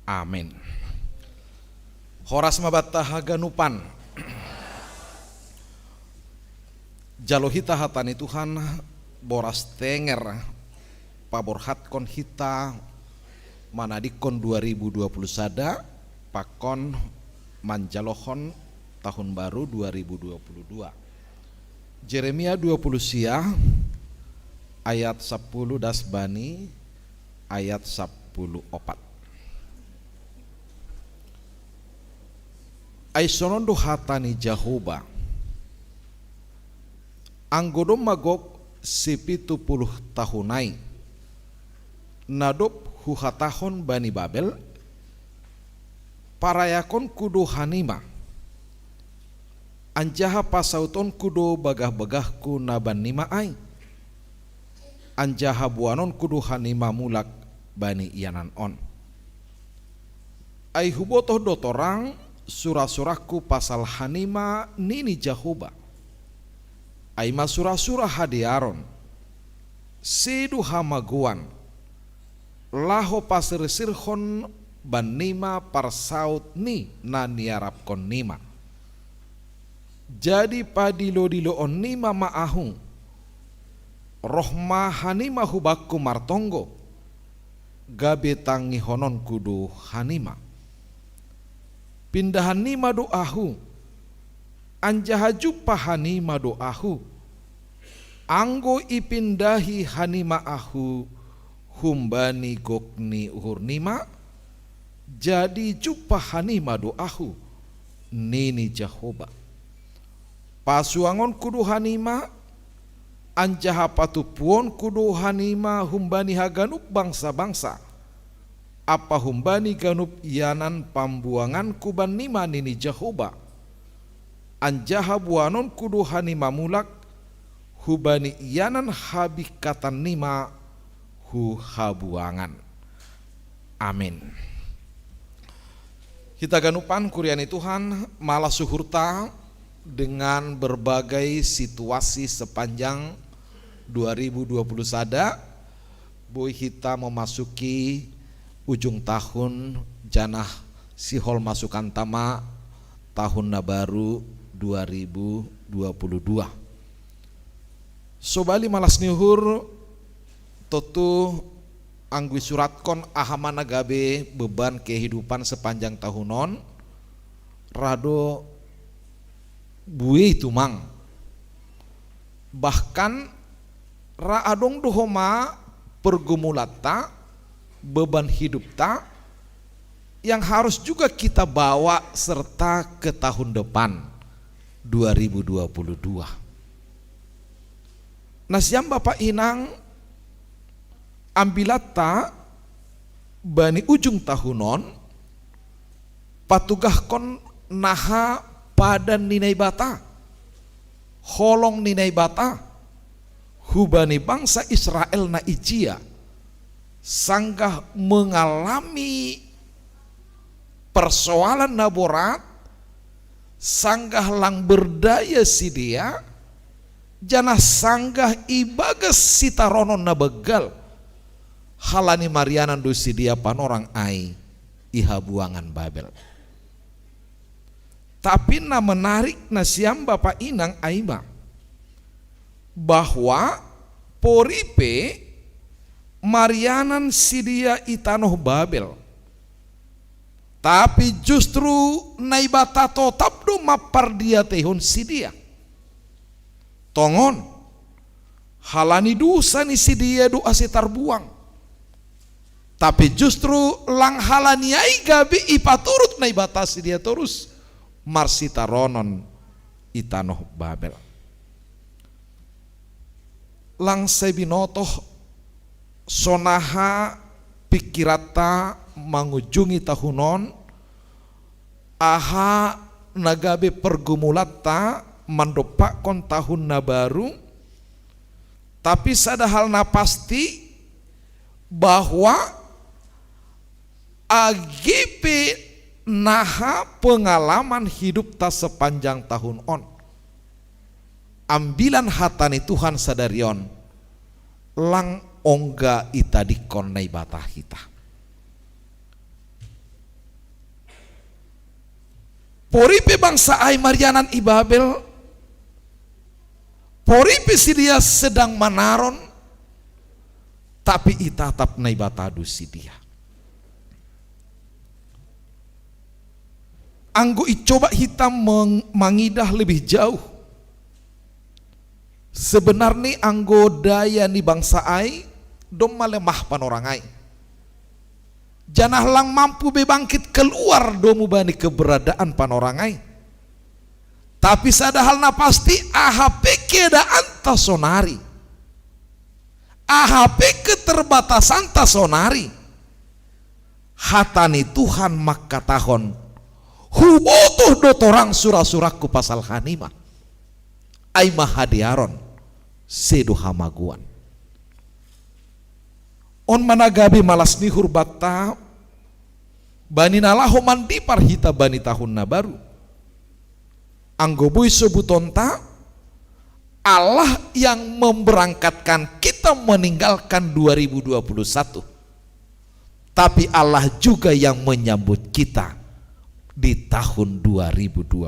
Amin. Horas mabata haganupan. Jalohita hatani Tuhan boras tenger paborhat kon hita manadikon 2020 sada pakon manjalohon tahun baru 2022. Jeremia 20 sia ayat 10 dasbani ayat 10 opat. Aisonon dohatani Jahoba anggodom magok si 70 tahunai nadop huhatahon bani Babel parayakon kudo hanima anjaha pasauton kudo bagah-bagahku naban nima ai anjaha buanon kudo hanima mulak bani ianan on ai hubotoh dotorang surah-surahku pasal hanima nini Jahoba ai masurah-surah hadiaron sidu hamaguan laho pasirsirhon banima parsaut ni na niarap kon nima. Jadi padilo-dilo on nima maahung rohma hanima hubakku martonggo gabe tangi honon kudu hanima. Pindahan nima doahu anjaha jupa hanima doahu anggo ipindahi hanima ahu humbani gokni uhur nima jadi jupa hanima doahu nini Jahoba pasuangon kudu hanima anjaha patupuon kudu hanima humbani haganup bangsa-bangsa apa humbani ganup ianan pambuangan kuban nima nini Jahoba anjaha buanon kudu hanima mulak hubani ianan habikatan nima hu habuangan. Amin. Kita ganupan kuriani Tuhan malah suhurta dengan berbagai situasi sepanjang 2020 sada boy kita memasuki ujung tahun janah sihol masukan tama tahun baru 2022. Sobali malas nihur totu anggui suratkon ahamana gabe beban kehidupan sepanjang tahunon rado bui tumang bahkan raadong dohoma pergumulata beban hidup ta yang harus juga kita bawa serta ke tahun depan 2022. Nasiam Bapak Inang ambilata bani ujung tahunon patugah kon naha pada ninai bata holong ninai bata hubani bangsa Israel na ijia sanggah mengalami persoalan naborat sanggah lang berdaya si dia janah sanggah ibagas sitaronon na begal halani marianan do si dia panorang ai iha buangan Babel. Tapi na menarik na siam Bapak Inang aima bahwa poripe marianan si dia itanoh Babel. Tapi justru naibata tetap do mapar dia tehon si dia. Tongon halani dosa ni si dia do asitar buang. Tapi justru lang halani ai gabi ipaturut naibata si dia terus marsita ronon itanoh Babel. Lang sebinotoh sonaha pikirata mangujungi tahunon aha nagabe pergumulata mandopakon tahun na baru, tapi sadahal na pasti bahwa agipe naha pengalaman hidup ta sepanjang tahun on ambilan hatani Tuhan sadarion lang ongga ita dikon nai batah hita. Poripe bangsa ai marianan i Babel, poripe si dia sedang manaron, tapi ita tap nai batadu si dia. Anggo icoba hitam mengidah lebih jauh. Sebenarnya anggo daya ni bangsa ai dom malemah panorang ai. Janah lang mampu bebangkit keluar domu bani keberadaan panorangai. Tapi sadahal na pasti AHP keadaan tasonari. AHP keterbatasan tasonari. Hatani Tuhan maka tahon hubotuh dotorang surah-surahku pasal hanima. Aima hadiaron sedu hamaguan. On managabi malas nihur bata bani nalaho mandi parhita bani tahun na baru anggobui sebutonta Allah yang memberangkatkan kita meninggalkan 2021, tapi Allah juga yang menyambut kita di tahun 2022.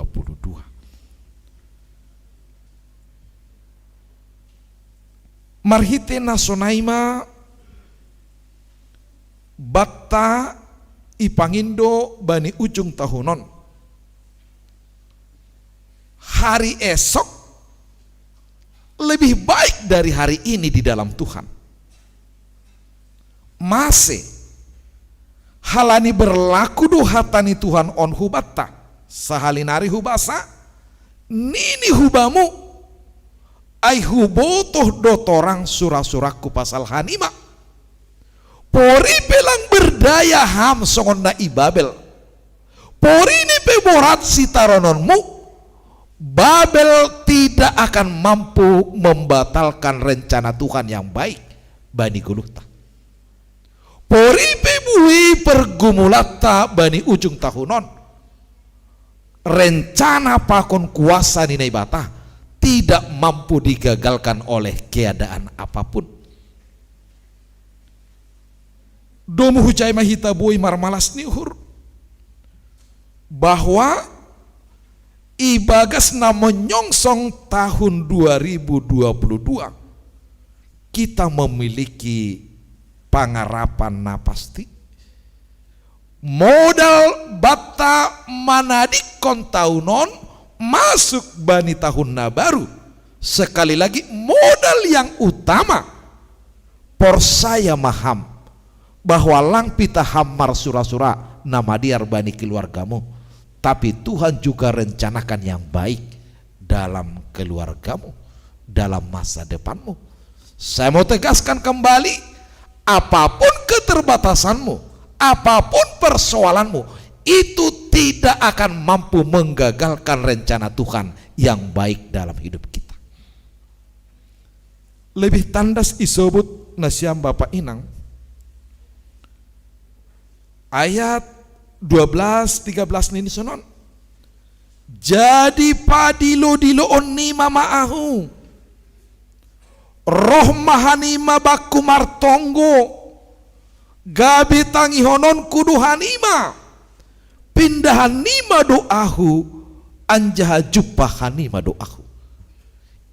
Marhite nasonaima bata ipangindo bani ujung tahunon. Hari esok lebih baik dari hari ini di dalam Tuhan. Masih halani berlaku dohatani Tuhan on hubata sahalinari hubasa nini hubamu ai hubotoh dotorang surah-surahku pasal hanima. Pori pelang berdaya ham songon na ibabel. Pori ni peborat sitarononmu. Babel tidak akan mampu membatalkan rencana Tuhan yang baik bani guluta. Pori pebui pergumulata bani ujung tahunon. Rencana pakon kuasa ninai bata tidak mampu digagalkan oleh keadaan apapun. Domu hujai mahita boi marmalas nihur bahwa ibagas na menyongsong tahun 2022 kita memiliki pangarapan na pasti modal bata manadik kontaunon masuk bani tahun na baru Sekali lagi, modal yang utama persaya maham bahwa lang pita hamar sura-sura nama diar bani keluargamu, tapi Tuhan juga rencanakan yang baik dalam keluargamu, dalam masa depanmu. Saya mau tegaskan kembali, apapun keterbatasanmu, apapun persoalanmu, itu tidak akan mampu menggagalkan rencana Tuhan yang baik dalam hidup kita. Lebih tandas isobut nasiam Bapak Inang ayat 12-13 ini sonon. Jadi padilo dilo onni mamaahu roh mahanima baku martonggo gabi tangi honon kudu hanima pindahan nima doahu anjaha jupah hanima doahu.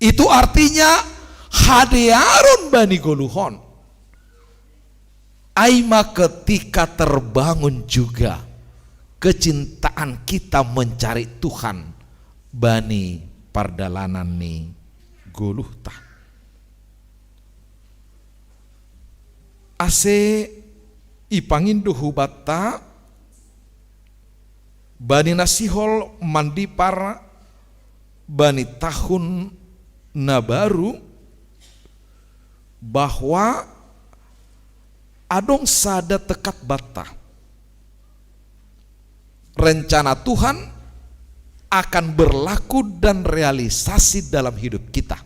Itu artinya hadearon bani goluhon aima ketika terbangun juga kecintaan kita mencari Tuhan bani pardalanan ni goluhta ase ipangindo hubata bani nasihol mandipar bani tahun na baru bahwa adong sada tekat bata rencana Tuhan akan berlaku dan realisasi dalam hidup kita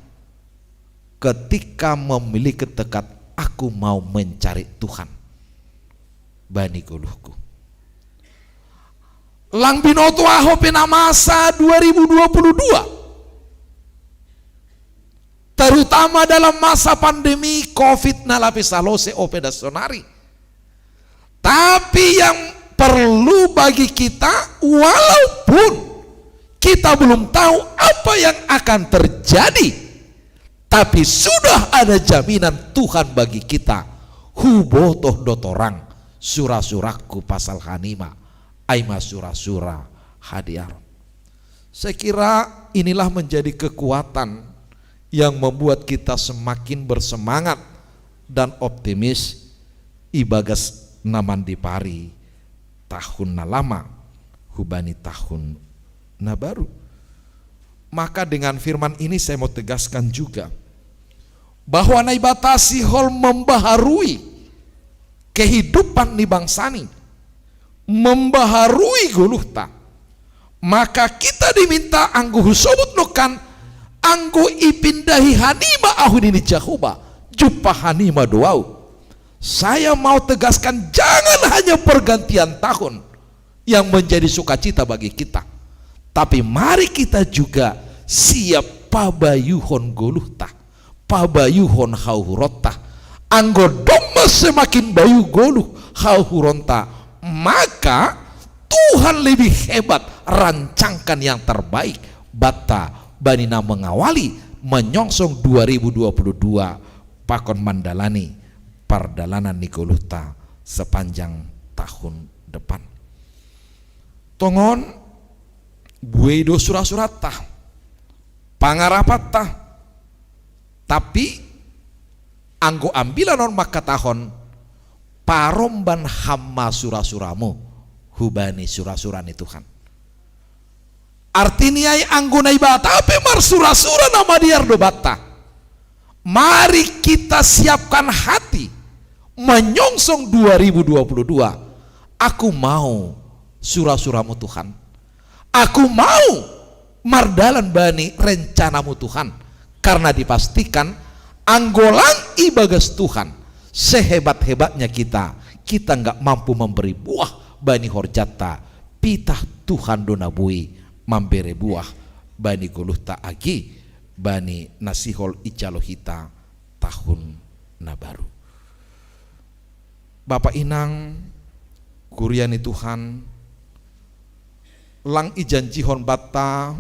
ketika memiliki tekad aku mau mencari Tuhan bani goluhku. Lang binoto aho pina masa 2022 terutama dalam masa pandemi COVID na lapis salose opeda sonari. Tapi yang perlu bagi kita, walaupun kita belum tahu apa yang akan terjadi, tapi sudah ada jaminan Tuhan bagi kita. Hubotoh dotorang surah-surahku pasal hanima aima surah-surah hadiar. Saya kira inilah menjadi kekuatan yang membuat kita semakin bersemangat dan optimis ibagas naman di pari tahun na lama hubani tahun na baru. Maka dengan firman ini saya mau tegaskan juga bahwa naibatasi hol membaharui kehidupan ni bangsani, membaharui guluhta. Maka kita diminta anggu husobut nukan anggo ipindahi hanima ahun ini jahuba jumpa hanima doau. Saya mau tegaskan jangan hanya pergantian tahun yang menjadi sukacita bagi kita, tapi mari kita juga siap pabayuhon goluhta, pabayuhon hauhurota. Anggo doma semakin bayu goluh hauhuronta, maka Tuhan lebih hebat rancangkan yang terbaik bata banina mengawali menyongsong 2022 pakon mandalani pardalanan Nikoluhta sepanjang tahun depan. Tongon buedo surah-surata pangarapata tapi anggo ambilanon maka tahun paromban hamma surah-suramu hubani surah-surani Tuhan. Artinya anggunai bata apa mar surah-surah nama diar do bata. Mari kita siapkan hati menyongsong 2022. Aku mau surah-surahmu Tuhan. Aku mau mardalan bani rencanamu Tuhan. Karena dipastikan anggolang ibagas Tuhan sehebat-hebatnya kita nggak mampu memberi buah bani horjata pitah Tuhan donabui memberi buah bani guluhta agi bani nasihol icalohita tahun na baru. Bapak Inang kuriani Tuhan lang ijanjihon bata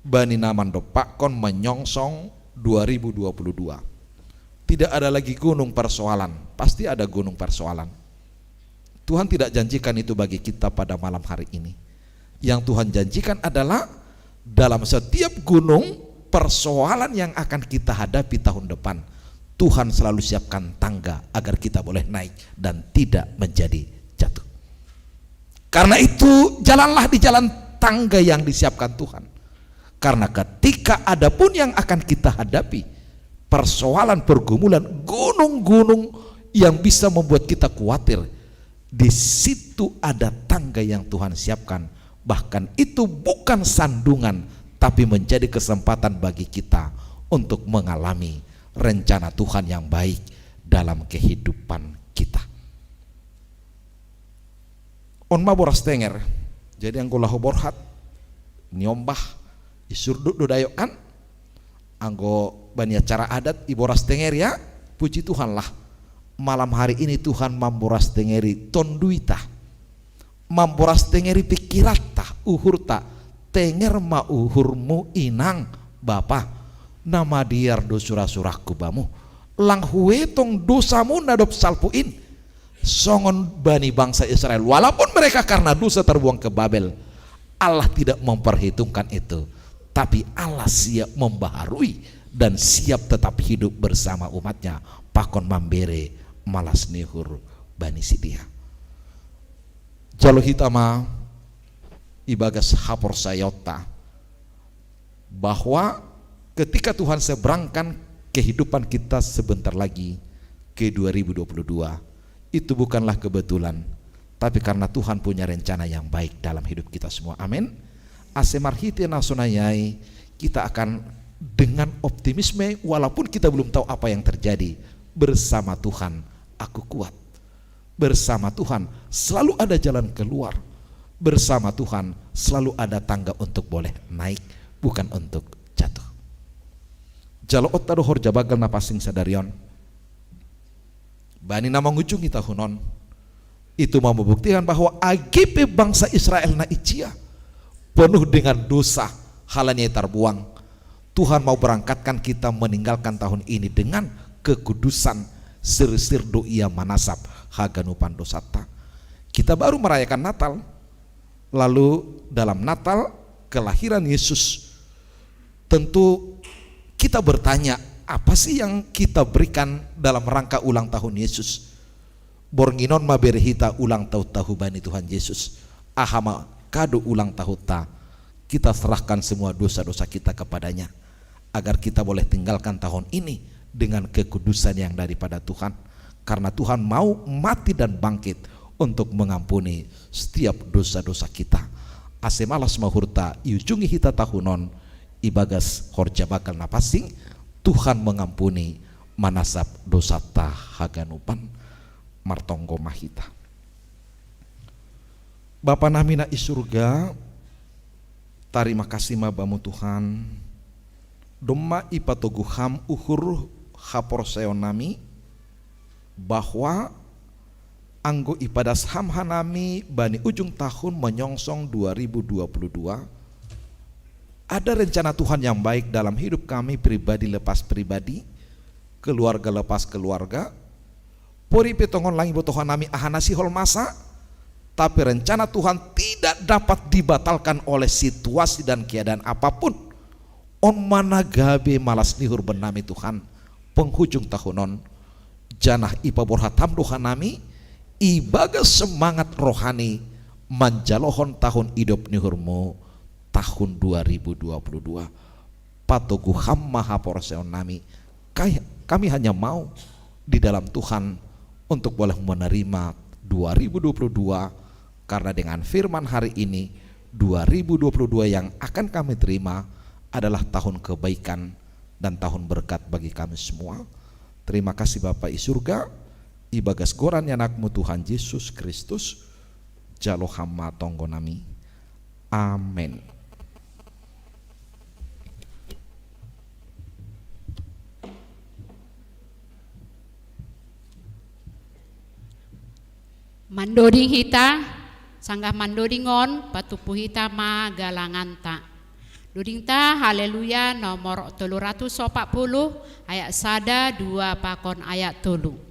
bani namando pakon menyongsong 2022. Tidak ada lagi gunung persoalan, pasti ada gunung persoalan. Tuhan tidak janjikan itu bagi kita pada malam hari ini. Yang Tuhan janjikan adalah dalam setiap gunung persoalan yang akan kita hadapi tahun depan, Tuhan selalu siapkan tangga agar kita boleh naik dan tidak menjadi jatuh. Karena itu jalanlah di jalan tangga yang disiapkan Tuhan. Karena ketika ada pun yang akan kita hadapi, persoalan, pergumulan, gunung-gunung yang bisa membuat kita khawatir, di situ ada tangga yang Tuhan siapkan. Bahkan itu bukan sandungan, tapi menjadi kesempatan bagi kita untuk mengalami rencana Tuhan yang baik dalam kehidupan kita. On maboras tenger, jadi anggo lahu borhat nyombah isurdu dodayokan anggo bani acara adat iboras tenger ya, puji Tuhan lah malam hari ini Tuhan mamboras tengeri tonduita, mamboras tengeri pikirata uhurta tenger ma uhurmu inang bapa nama diar do surah-surahku bamu lang huetong dosamu nadop salpuin songon bani bangsa Israel, walaupun mereka karena dosa terbuang ke Babel. Allah tidak memperhitungkan itu, tapi Allah siap membaharui dan siap tetap hidup bersama umatnya. Pakon mambere malas nihur bani sidia jalo hitama ibagas hapor sayota, bahwa ketika Tuhan seberangkan kehidupan kita sebentar lagi ke 2022, itu bukanlah kebetulan, tapi karena Tuhan punya rencana yang baik dalam hidup kita semua. Amin. Asemarhite nasunayai, kita akan dengan optimisme walaupun kita belum tahu apa yang terjadi. Bersama Tuhan aku kuat, bersama Tuhan selalu ada jalan keluar, bersama Tuhan selalu ada tangga untuk boleh naik, bukan untuk jatuh. Jalo otta dohor jabagal napasing sadarion bani nama ngunjungi tahunon, itu mau membuktikan bahwa AGP bangsa Israel na icia penuh dengan dosa, halanya terbuang. Tuhan mau berangkatkan kita meninggalkan tahun ini dengan kekudusan, sir-sir doia manasap haganupan dosata. Kita baru merayakan Natal, lalu dalam Natal kelahiran Yesus, tentu kita bertanya, apa sih yang kita berikan dalam rangka ulang tahun Yesus? Bornginon maberhita ulang tahu bani Tuhan Yesus, ahama kado ulang tahun ta, kita serahkan semua dosa-dosa kita kepadanya agar kita boleh tinggalkan tahun ini dengan kekudusan yang daripada Tuhan, karena Tuhan mau mati dan bangkit untuk mengampuni setiap dosa-dosa kita. Asemalas mahurta iujungi hita tahunon ibagas horja bakal napasing, Tuhan mengampuni manasap dosa ta haganupan martonggo mahita. Bapa nami na isurga, tarima kasih mabamu Tuhan, doma ipatoguham uhur haporseon nami, bahwa anggo ipadas ham hanami bani ujung tahun menyongsong 2022, ada rencana Tuhan yang baik dalam hidup kami, pribadi lepas pribadi, keluarga lepas keluarga. Pori petongon langi botohan nami ahanasi hol masa, tapi rencana Tuhan tidak dapat dibatalkan oleh situasi dan keadaan apapun. On mana gabe malas nihur benami Tuhan, penghujung tahunon janah ipa borhatam Tuhan nami, ibaga semangat rohani manjalohon tahun hidup nihurmu tahun 2022. Patogu hamma haporseon nami, kami hanya mau di dalam Tuhan untuk boleh menerima 2022, karena dengan firman hari ini 2022 yang akan kami terima adalah tahun kebaikan dan tahun berkat bagi kami semua. Terima kasih Bapa i surga, ibagas goran anakmu Tuhan Yesus Kristus, jalo hamma tonggo nami. Amin. Mandoding hita sanggah mandodingon patupu hita ma galangan ta. Duding ta haleluya nomor 340 ayat sada 2 pakon ayat 3.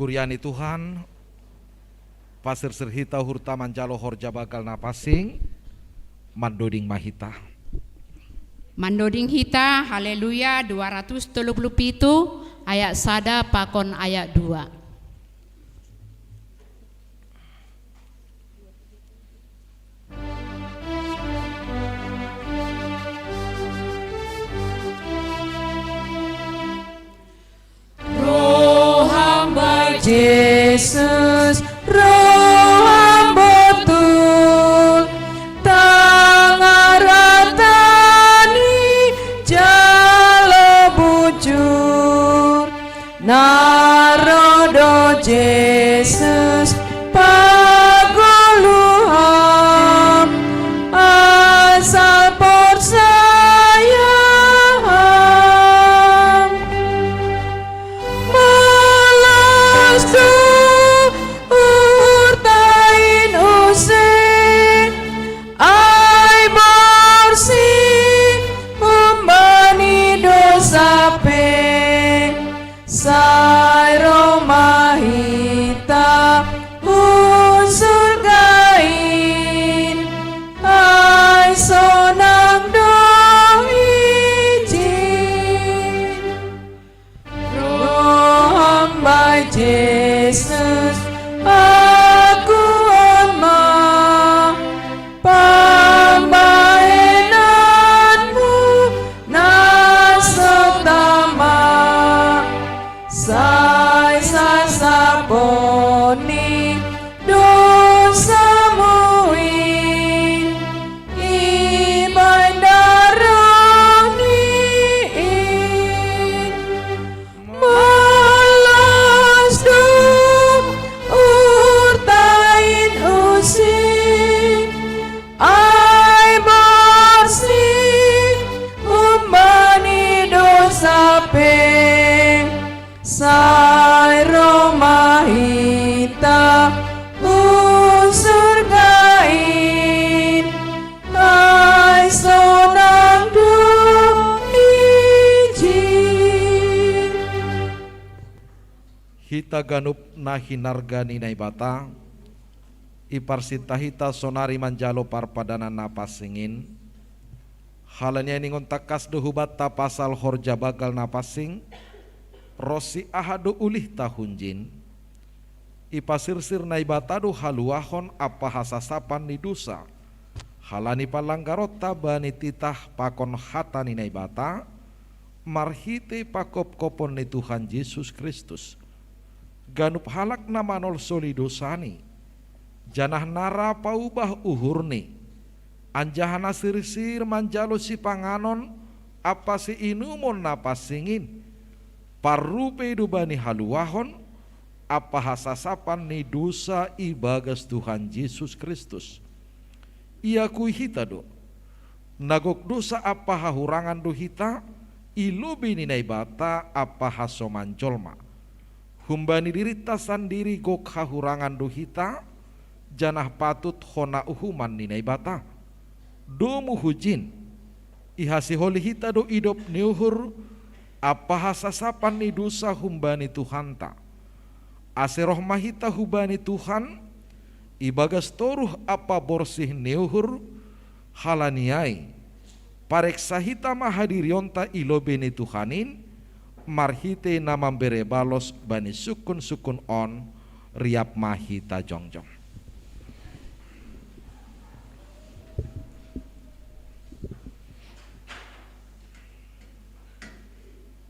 kuriani Tuhan, pasir serhita hurta manjalo horja bakal napasing, mandoding mahita. Mandoding hita, haleluya 237 ayat sada pakon ayat 2. Roh hamba Yesus, roh hamba betul, tangaratani jalo bujur, narodo Yesus paguluham, asal persayaan. Malas tu urtain usin, ai bersih membani dosa pe, sai romahita unsur gain, ai sonang dong izin. Roh hamba Yesus, aku ama pambaenanmu nasotama, sai sasaponi dosamuin, ibandaroniin. Malas dum urtain usin, ai bersih umbani dosa pe, sai romahita unsur gain, ai sonang dum izin. Hita ganup na hinargani na ibata, iparsita hita sonari manjalo parpadana napasingin, halanya ningon takas duhubata pasal horja bagal napasing, rosi ahadu ulih tahunjin, ipasirsir na ibata du haluahon apa hasasapan ni dosa, halani palanggarota bani titah pakon hatani na ibata, marhite pakop kopon ni Tuhan Yesus Kristus. Ganup halak na manol soli dosani, janah nara paubah uhurni, anjahana sirsir manjalo si panganon, apa si inumon napasingin, parupe dubani haluahon, apa hasasapan ni dosa ibagas Tuhan Yesus Kristus. Ia kuhita do, nagok dosa apa hahurangan do hita, ilubi ni naibata apa hasoman jolma. Humbani dirita sandiri gok hahurangan duhita, janah patut hona uhuman ni naibata. Domu hujin, ihasi holi hita do idop niuhur, apa hasasapan ni dosa humbani Tuhanta. Ase rohmahita hubani Tuhan, ibagas toruh apa borsih niuhur, halaniai. Pareksa hita mahadirionta ilobeni Tuhanin, marhite na mambere balos bani sukun on riap mahita jongjong.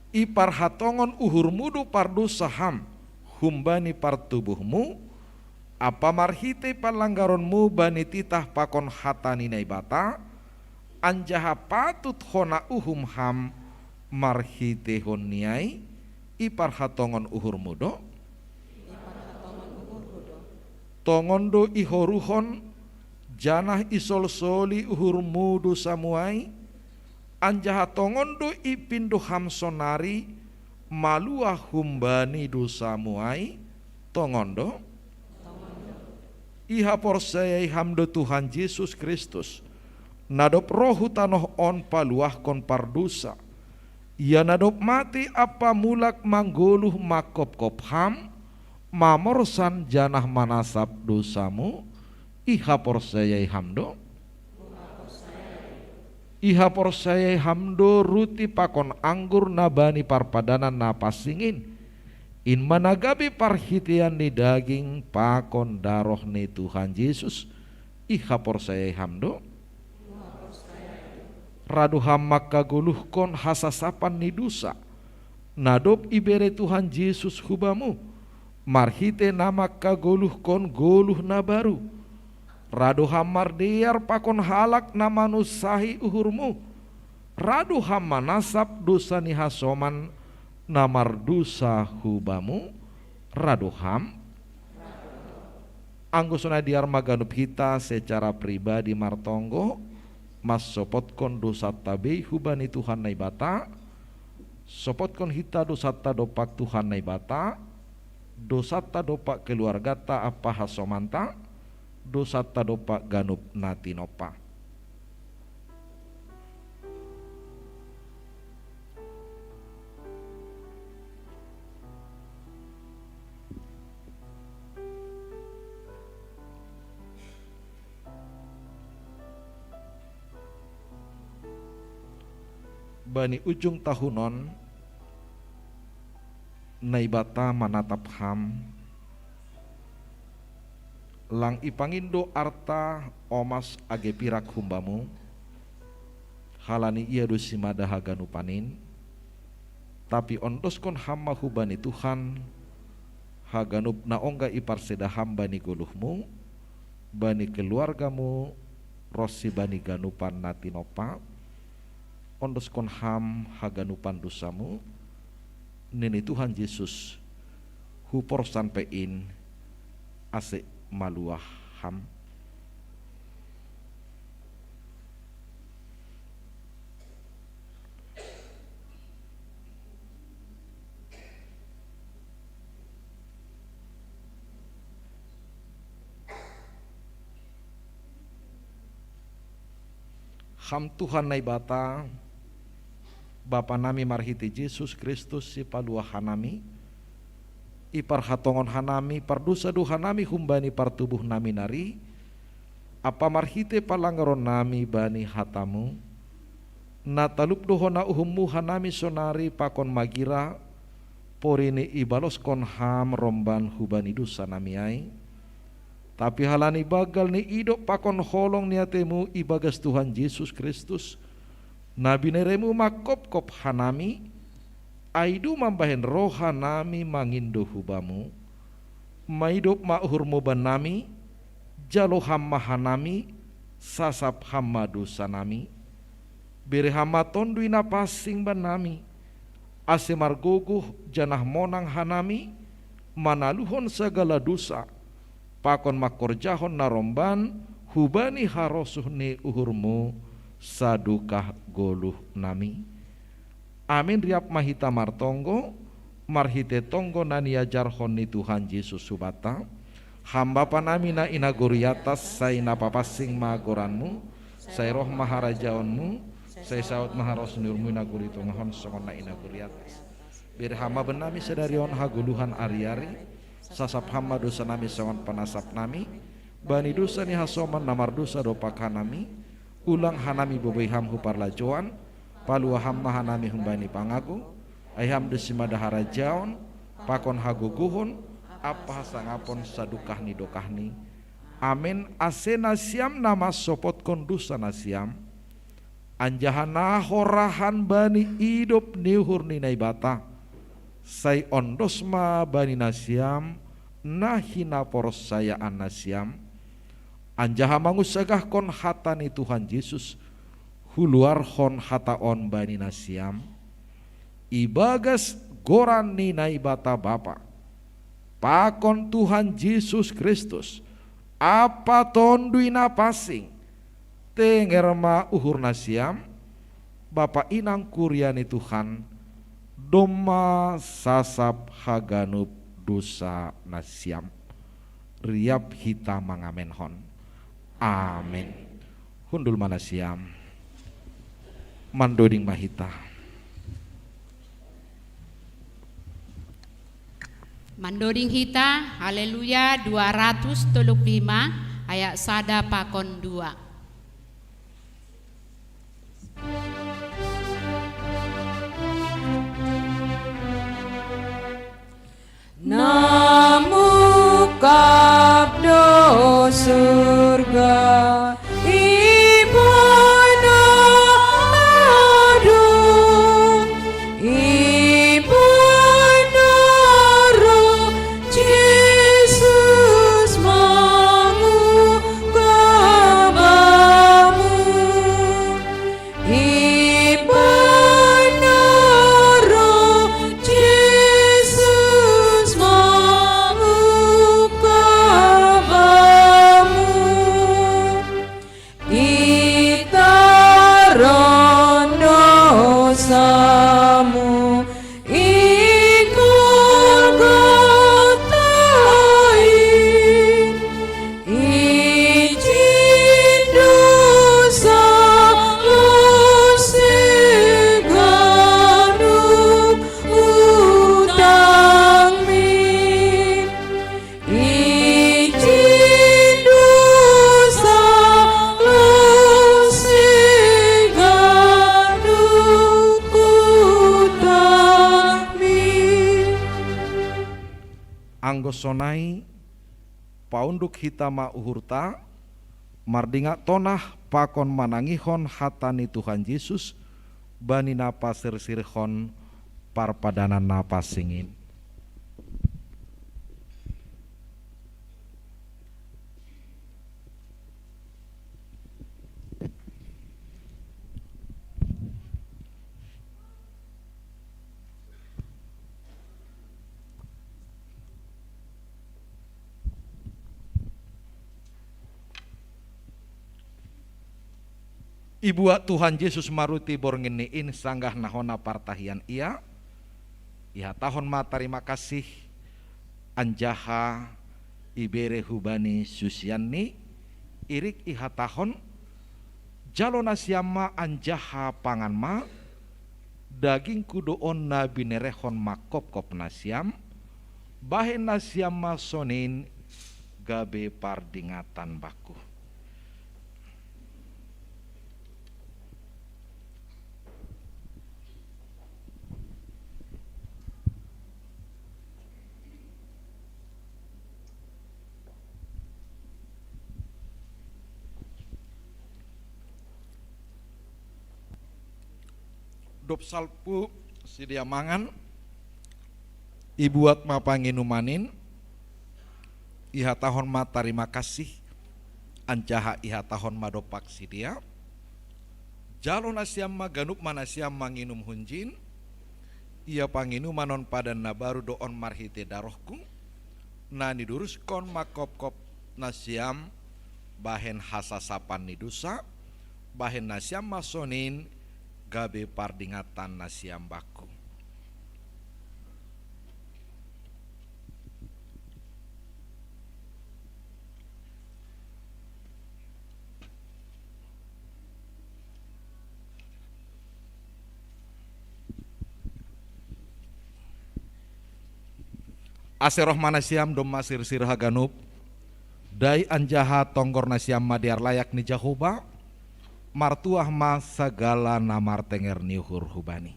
Ipar hatongon uhur mudu pardu saham humbani partubuhmu, apa marhite palanggaronmu bani titah pakon hatani naibata, anjaha patut hona uhum ham marhite honiai, ipar hatongon uhur mudo, tongondo ihoruhon, janah isol soli uhur mudu samuai, anjaha tongondo ipindu hamsonari, malua humbani dosa muai, tongondo, iha porsayai hamdo Tuhan Yesus Kristus, nadop rohu tanoh on paluah kon pardusa, ia nadop mati apa mulak manggoluh makop kop ham, mamorsan janah manasap dosamu, iha porsayai hamdo, iha porsayai hamdo ruti pakon anggur nabani parpadanan napasingin, in managabi parhitian ni daging pakon daroh ni Tuhan Yesus, iha porsayai hamdo, radu hammak kaguluhkon hasasapan ni dosa, nadop ibere Tuhan Yesus hubamu, marhite namak kaguluhkon goluh na baru, radu hamar diar pakon halak nama nusahi uhurmu, radu hamma nasab dosa ni hasoman namar dosa hubamu, radu ham anggusuna diar maganup hita secara pribadi martonggo mas sopotkon dosa tabe hubani Tuhan naibata, sopotkon hita dosa dopak Tuhan naibata, dosa dopak keluarga ta apa hasomanta, dosa dopak ganup natinopa. Bani ujung tahunon naibata manatap ham lang ipangindo arta omas age pirak humbamu, halani ia dosimada haganupanin, tapi ondoskon hamma hubani Tuhan haganup naongga iparseda hambani guluhmu, bani keluargamu rosi bani ganupan natinopa, ondoskon ham haganupan dosamu, nini Tuhan Yesus hupor sampein ase maluah ham. Ham Tuhan naibata Bapa nami marhiti Yesus Kristus si paluah hanami, ipar hatongon hanami pardusa duha nami humbani partubuh nami nari, apa marhite palanggaron nami bani hatamu, natalup dohona uhummu hanami sonari pakon magira, porini ibalos kon ham romban hubani dusa nami ai, tapi halani bagal ni idop pakon holong niatemu ibagas Tuhan Yesus Kristus, nabi neremu makop-kop hanami, aidu mambahen roha nami mangindo hubamu, maidop ma'uhur moban nami, jalo hamma hanami, sasap hamma dosa nami, bere hamma tondui napasing ban nami, ase margoguh janah monang hanami, manaluhon segala dosa, pakon makorjahon naromban, hubani harosuh ni uhurmu, sadukah goluh nami. Amin riap mahita martonggo, marhite tonggo nani ajarhon ni Tuhan Yesus subata, hamba panami na inaguriatas say napapasing magoranmu, say roh maharajaonmu, say saut maharos nurmu inagurito ngahon songon na inaguriatas. Bir hamba benami sedarion haguluhan ari-ari, sasap hamba dosa nami songon panasap nami, bani dosa ni hasoman namar dosa dopak hanami, ulang hanami bobai ham huparlajoan, palua hamma hanami humbani pangagu, ayam desimada harajaon, pakon haguguhun, apa sangapon sadukah ni dokah ni. Amin ase nasiam nama sopot kondusa nasiam, anjahana horahan bani idop niuhur ni naibata, say ondosma bani nasiam, nahina porsayaan nasiam, anjaha mangusagah kon hatani Tuhan Yesus, huluar hon hataon bani nasiam, ibagas goran ni naibata Bapa, pakon Tuhan Yesus Kristus, apa tondui napasing, tengerma uhur nasiam, Bapa inang kuryani Tuhan, doma sasap haganup dosa nasiam, riap hita mangamenhon. Amin. Hundul manasiam, mandoding mahita. Mandoring hita, haleluya 235 ayat sada pakon 2. Namu kabdo surga Ibana adung Ibana roh Jesus mamu kabamu Ibana roh Jesus mamu kabamu Itarono samu ikul gotain Ijin dosa lusiganuk utang min Ijin dosa lusiganuk utang min Anggo sonai paunduk hitama uhurta mardinga tonah pakon manangihon hatani Tuhan Yesus bani napa sirsirhon parpadanan napa singin. Ibuat Tuhan Yesus maruti borngeniin sanggah nahona partahian ia tahun ma terima kasih anjaha ibere hubani susianni irik iha tahun jalona siama anjaha pangan ma daging kudoon na binerehon makop-kop nasiam bahen nasiam ma sonin gabe pardingatan baku. Dop salpu sidia mangan ibuat ma panginumanin iha tahon ma tarima kasih anjaha iha tahon ma dopak sidia jalon asiam ma ganuk manasiam manginum hunjin ia panginumanon padan na baru doon marhite darohku na niduruskon makop-kop nasiam bahen hasasapan nidusa bahen nasiam masonin gabe pardingatan nasiam baku. Aseroh manasiam dom masir sirha ganup dai anjaha tonggor nasiam madiar layak ni jahoba martuah ma segala namar tenger niuhur hubani.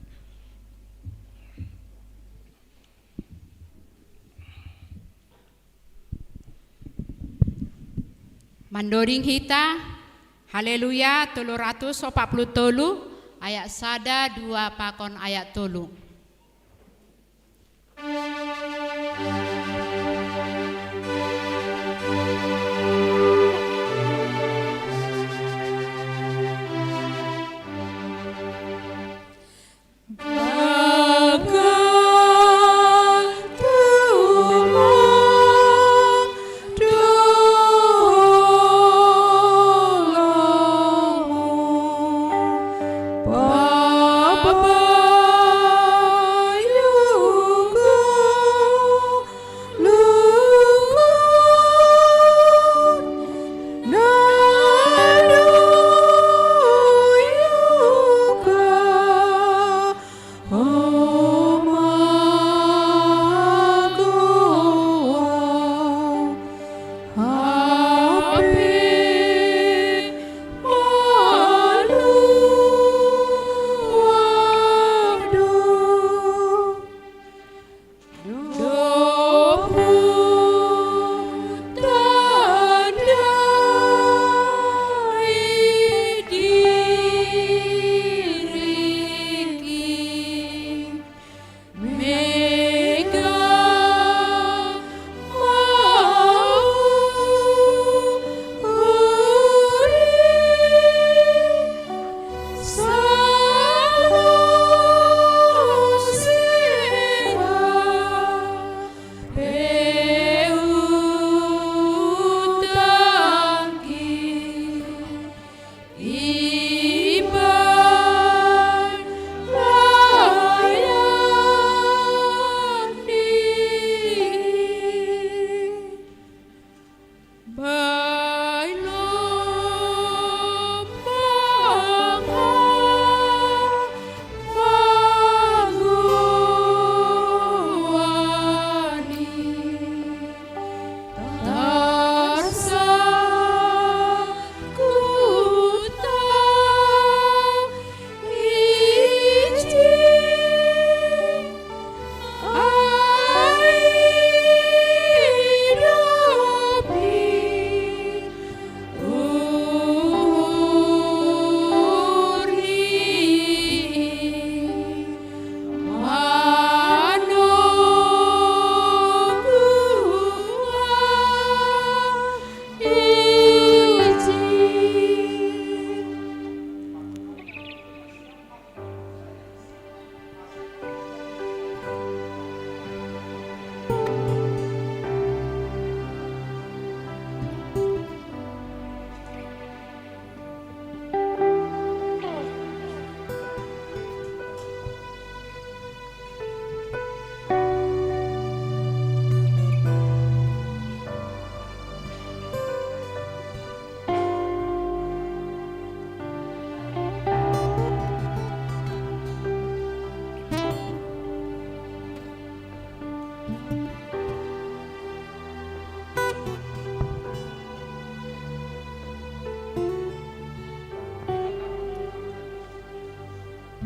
Mandoring hita, haleluya 343 ayat sada 2 pakon ayat 3. Bapa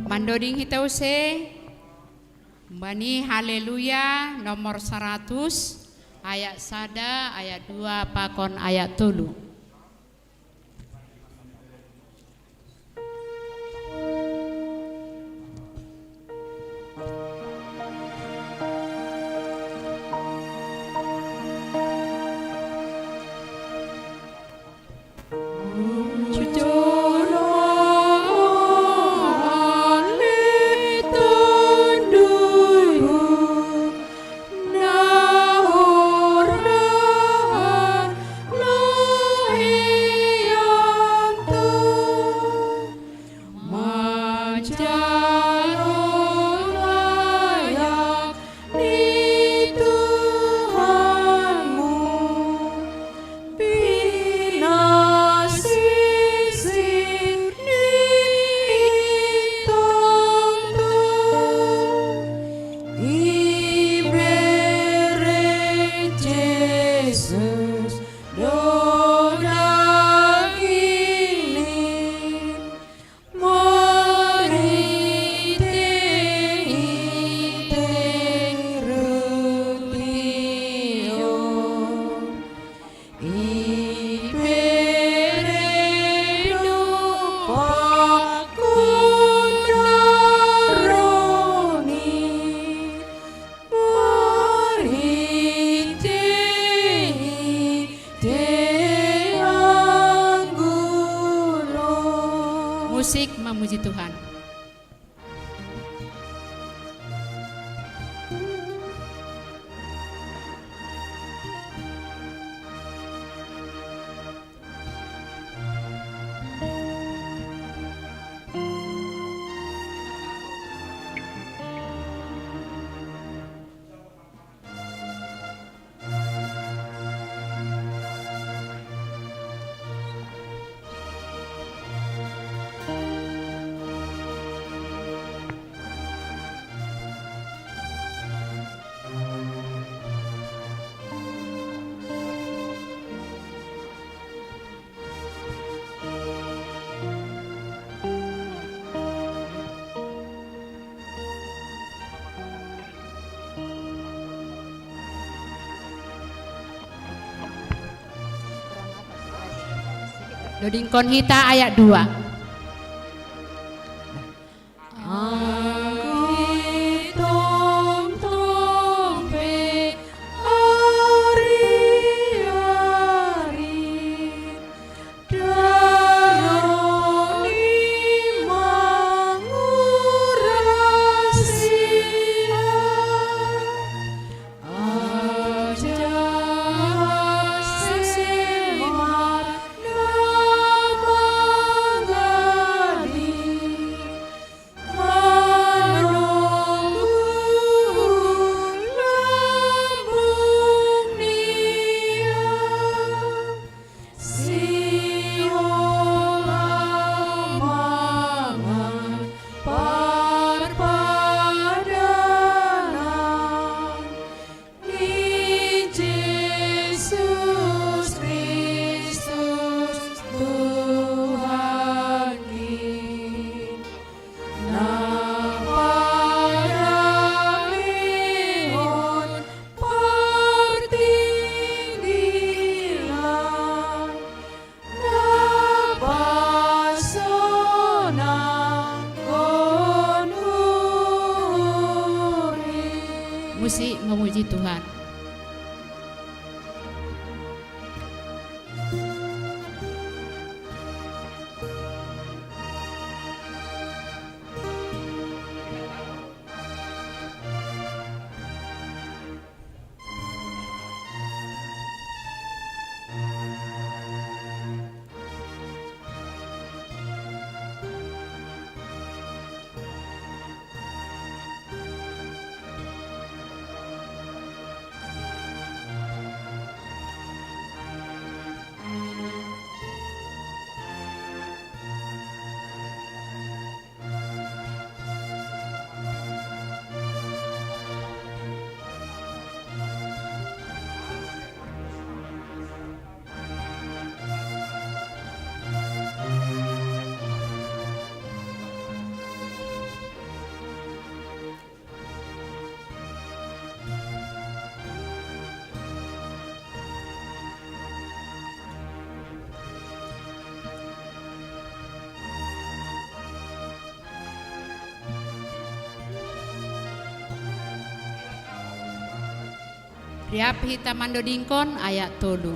Mandoding hitause Bani Haleluya nomor 100 ayat 1 ayat 2 pakon ayat 3. Musik memuji Tuhan. Doding Konhita ayat 2. Nama Riap hita mando dingkon ayat tolu.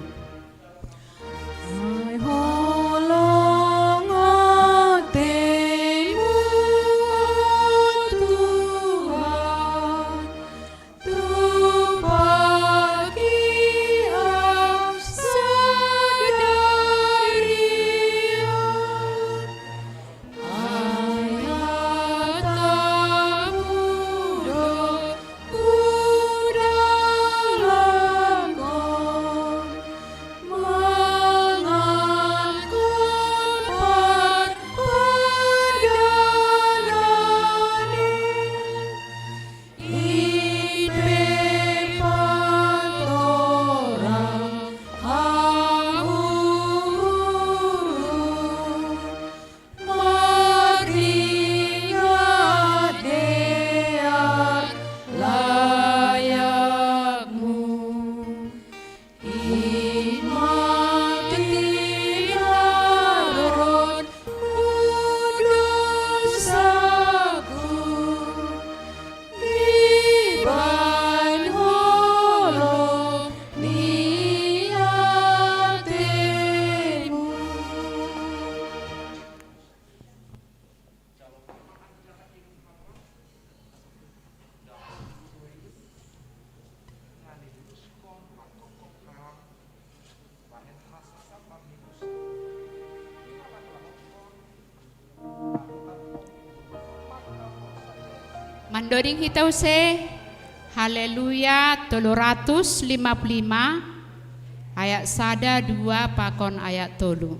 Ai holong atemu Tuhan, tu bagi sedarian ayatamu do udalangkon mengangkut perdanani ipe pantorang hahuru meringat deat layakmu in mati haron dosaku dibain holong niatemu. Mandoring hitau se Haleluya 355 ayat sada 2 pakon ayat tolu.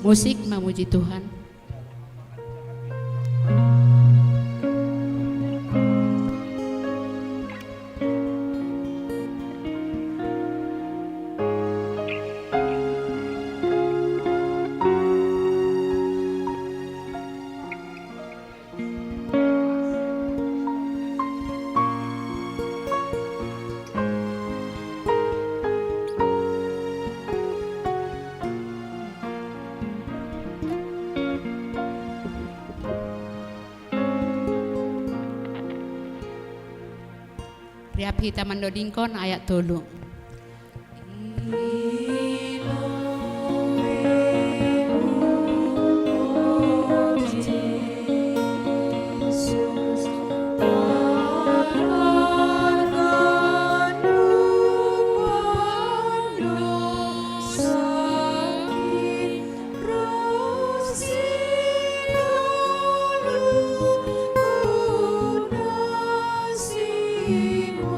Musik memuji Tuhan. Riap hita mandodingkon ayat tolu. Simo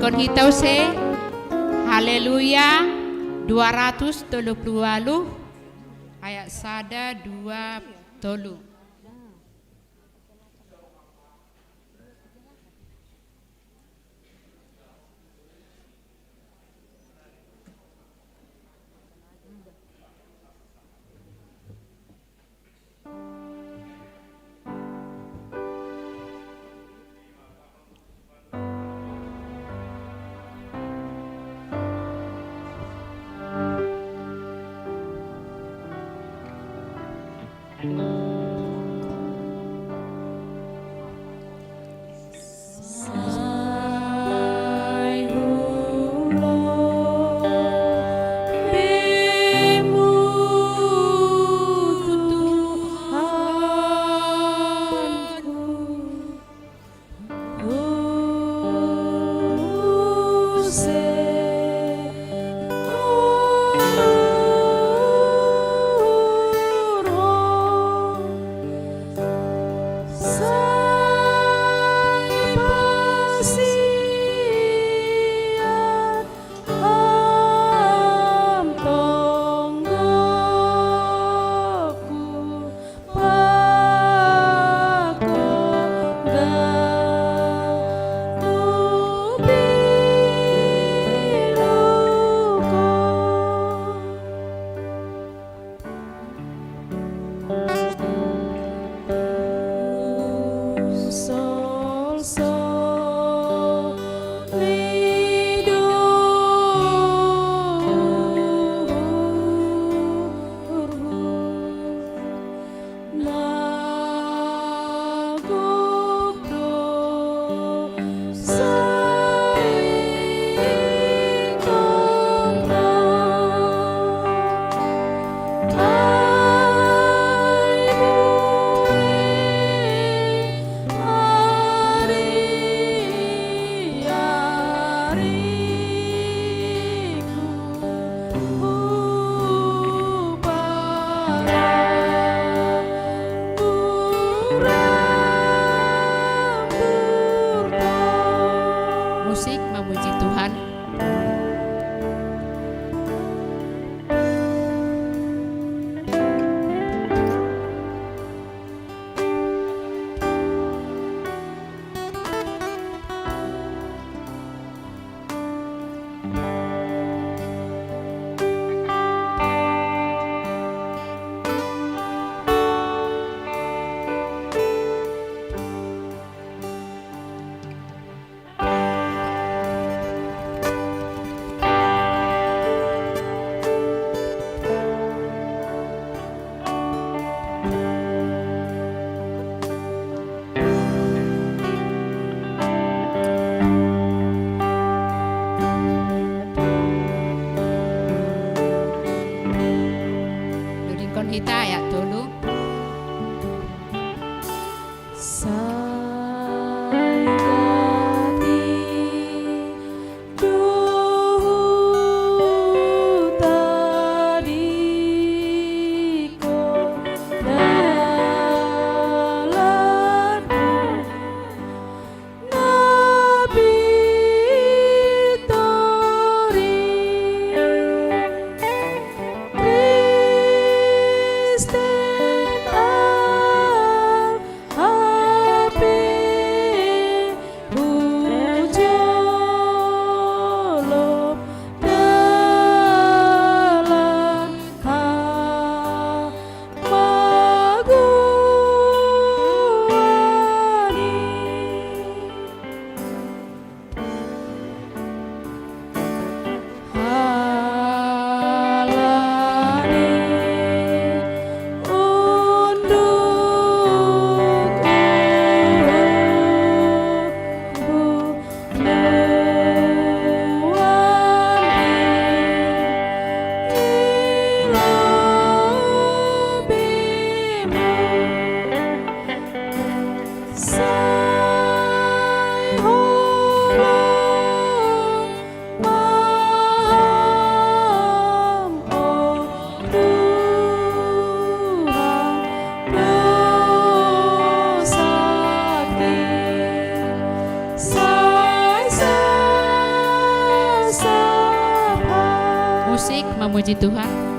Kon hitau se haleluya 230 ayat sada 2 Musik memuji Tuhan. Kita ayat dulu. Musik memuji Tuhan.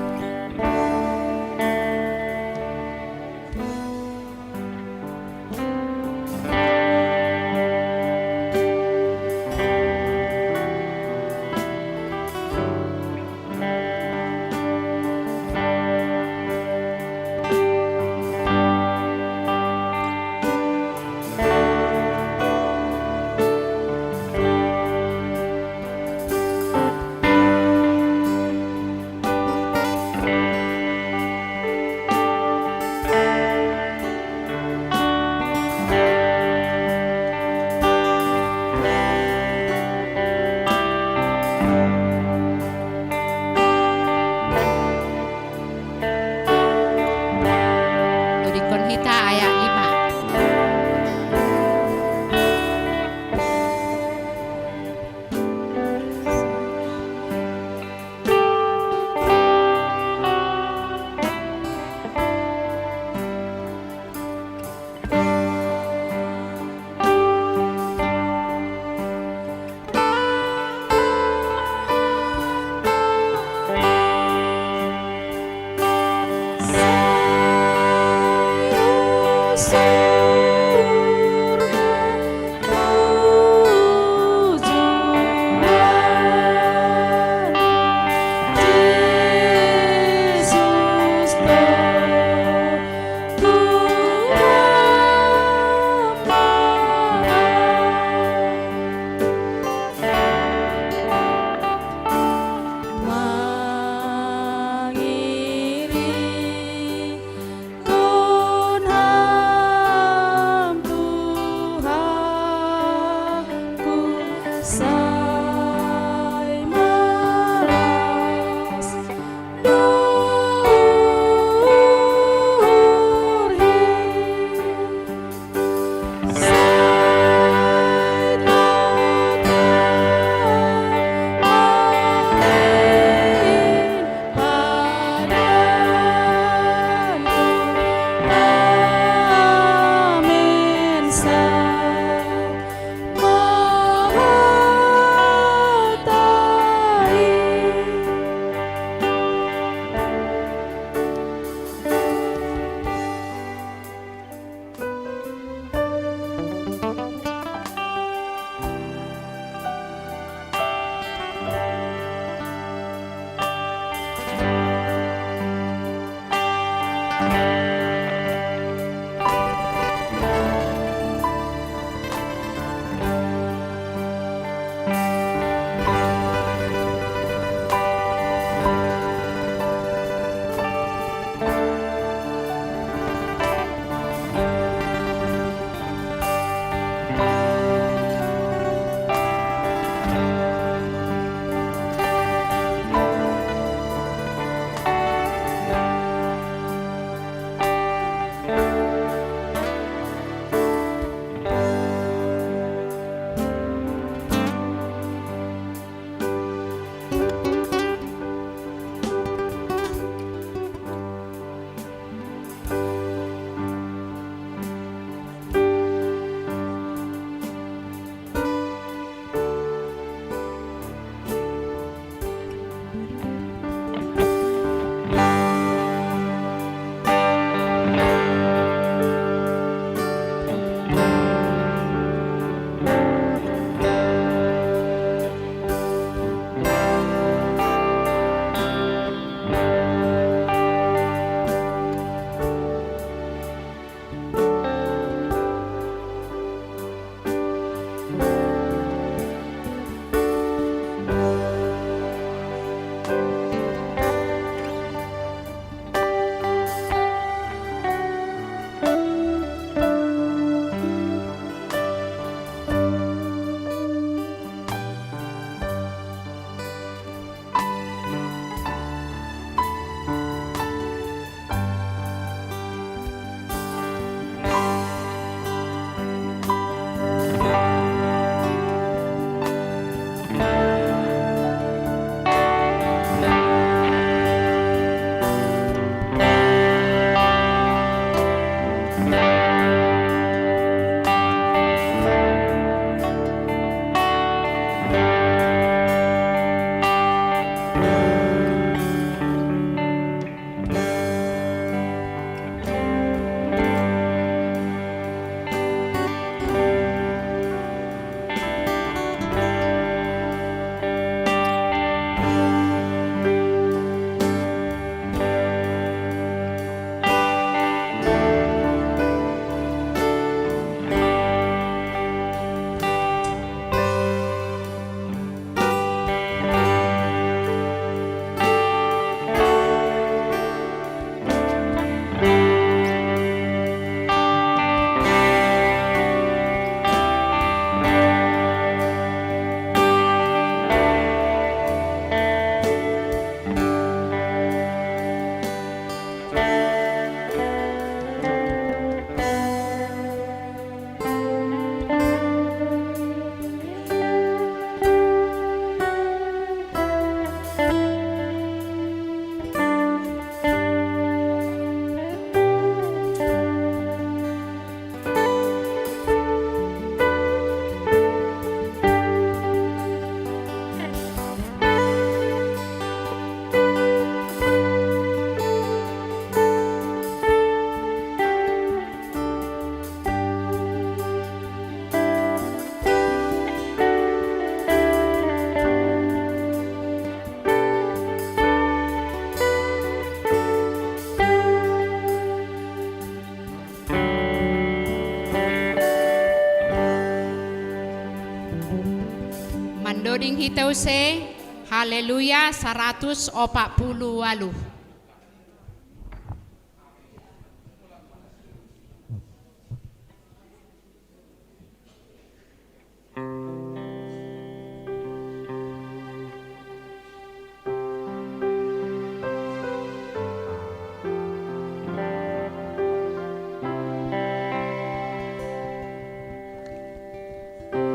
Doding hitau se, haleluya 148.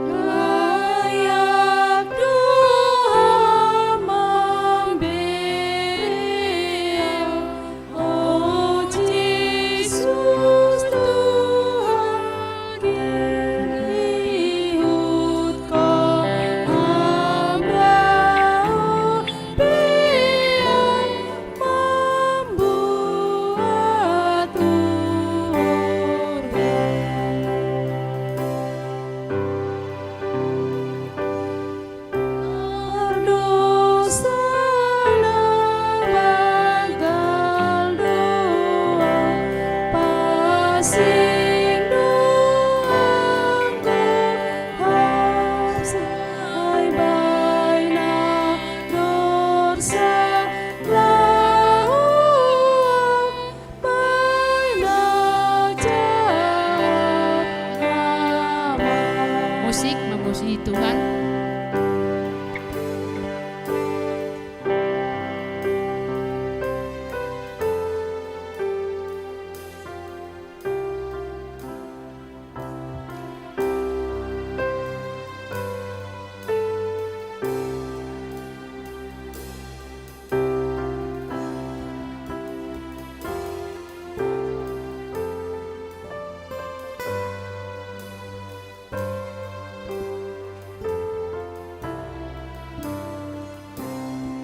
Layak doa memberi, oh Yesus Tuhan ikut kau hamba biar membuat berdosa bagal doa pasing doangku hasai baina dorsa lau baina jahat Musik memuji Tuhan.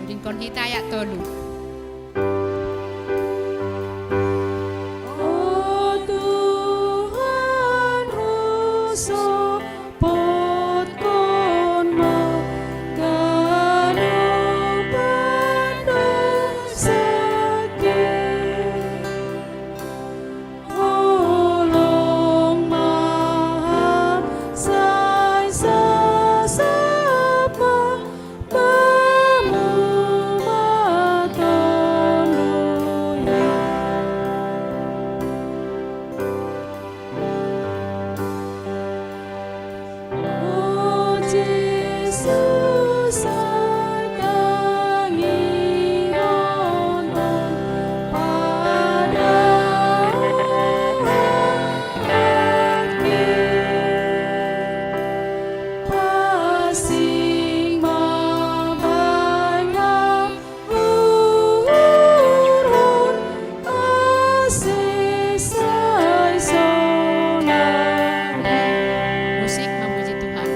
Doding kon hita ayat 3. Oh Tuhan ruso pot kon magano pendosa Olong maha sai sasapa Oh Jesus sayangi ono pada hati pasing mamanya urun asisai sonari. Musik memuji Tuhan.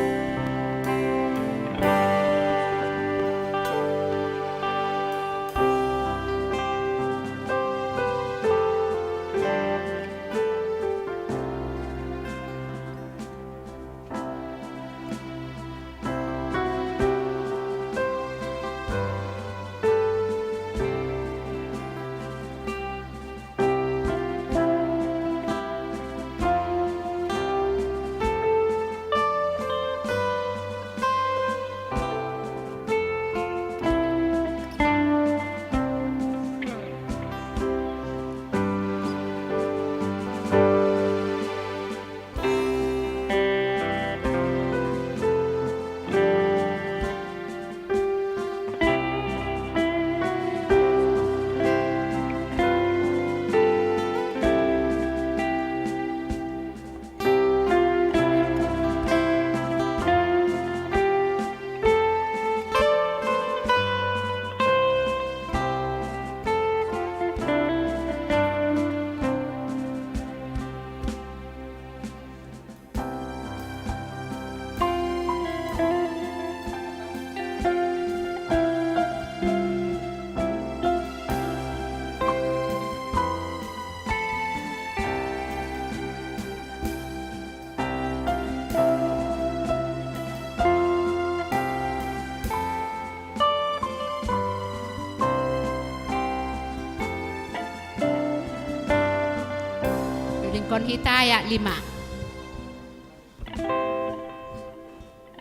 Kon kita ayat 5.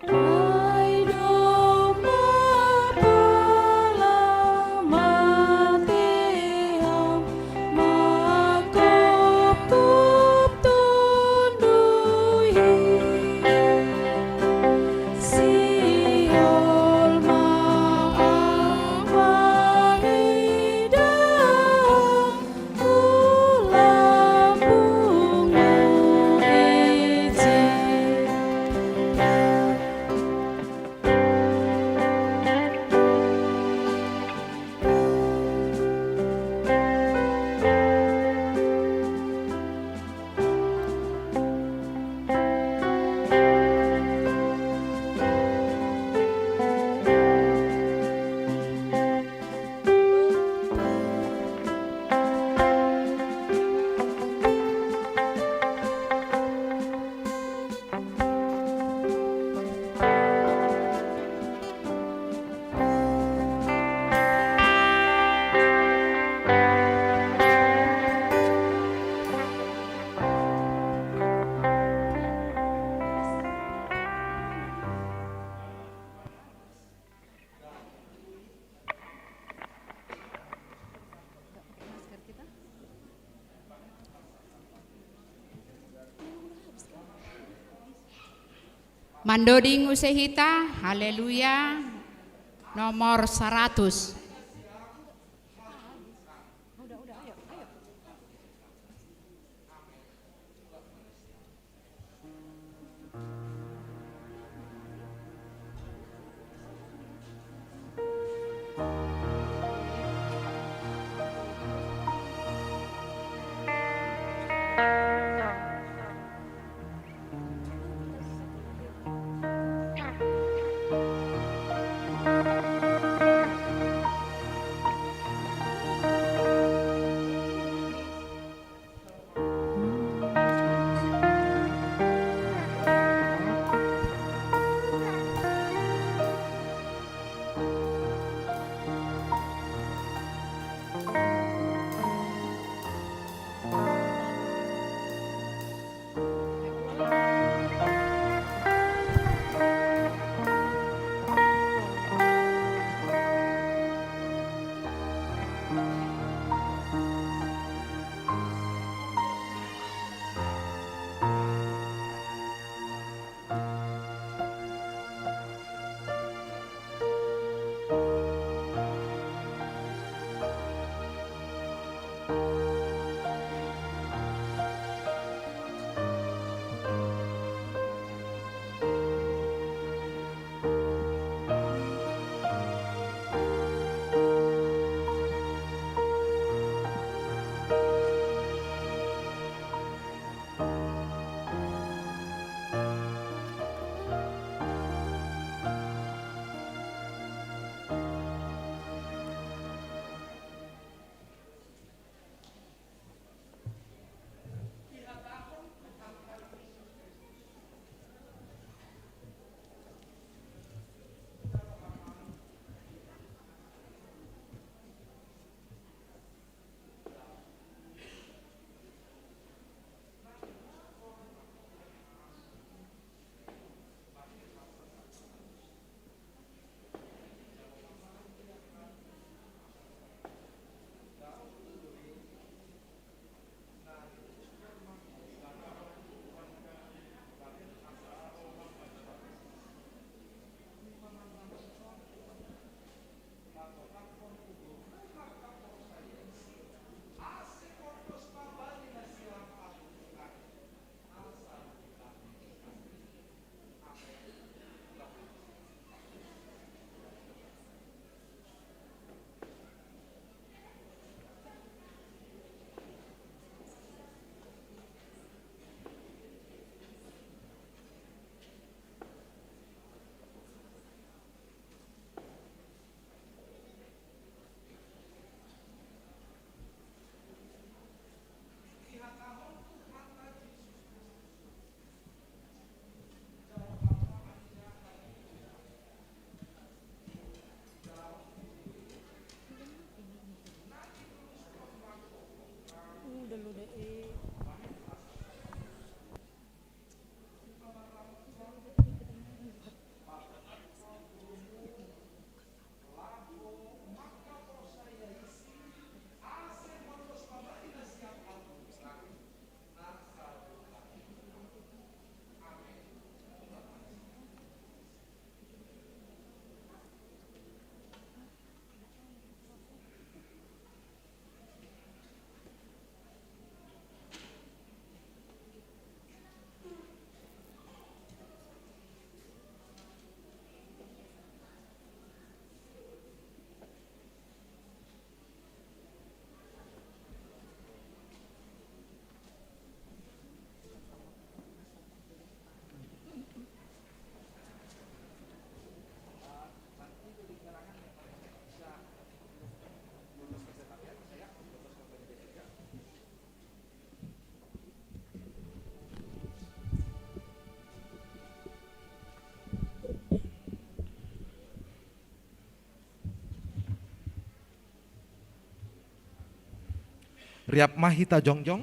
Ai do Mandoding usehita, haleluya. Nomor 100. Riap mahita jongjong.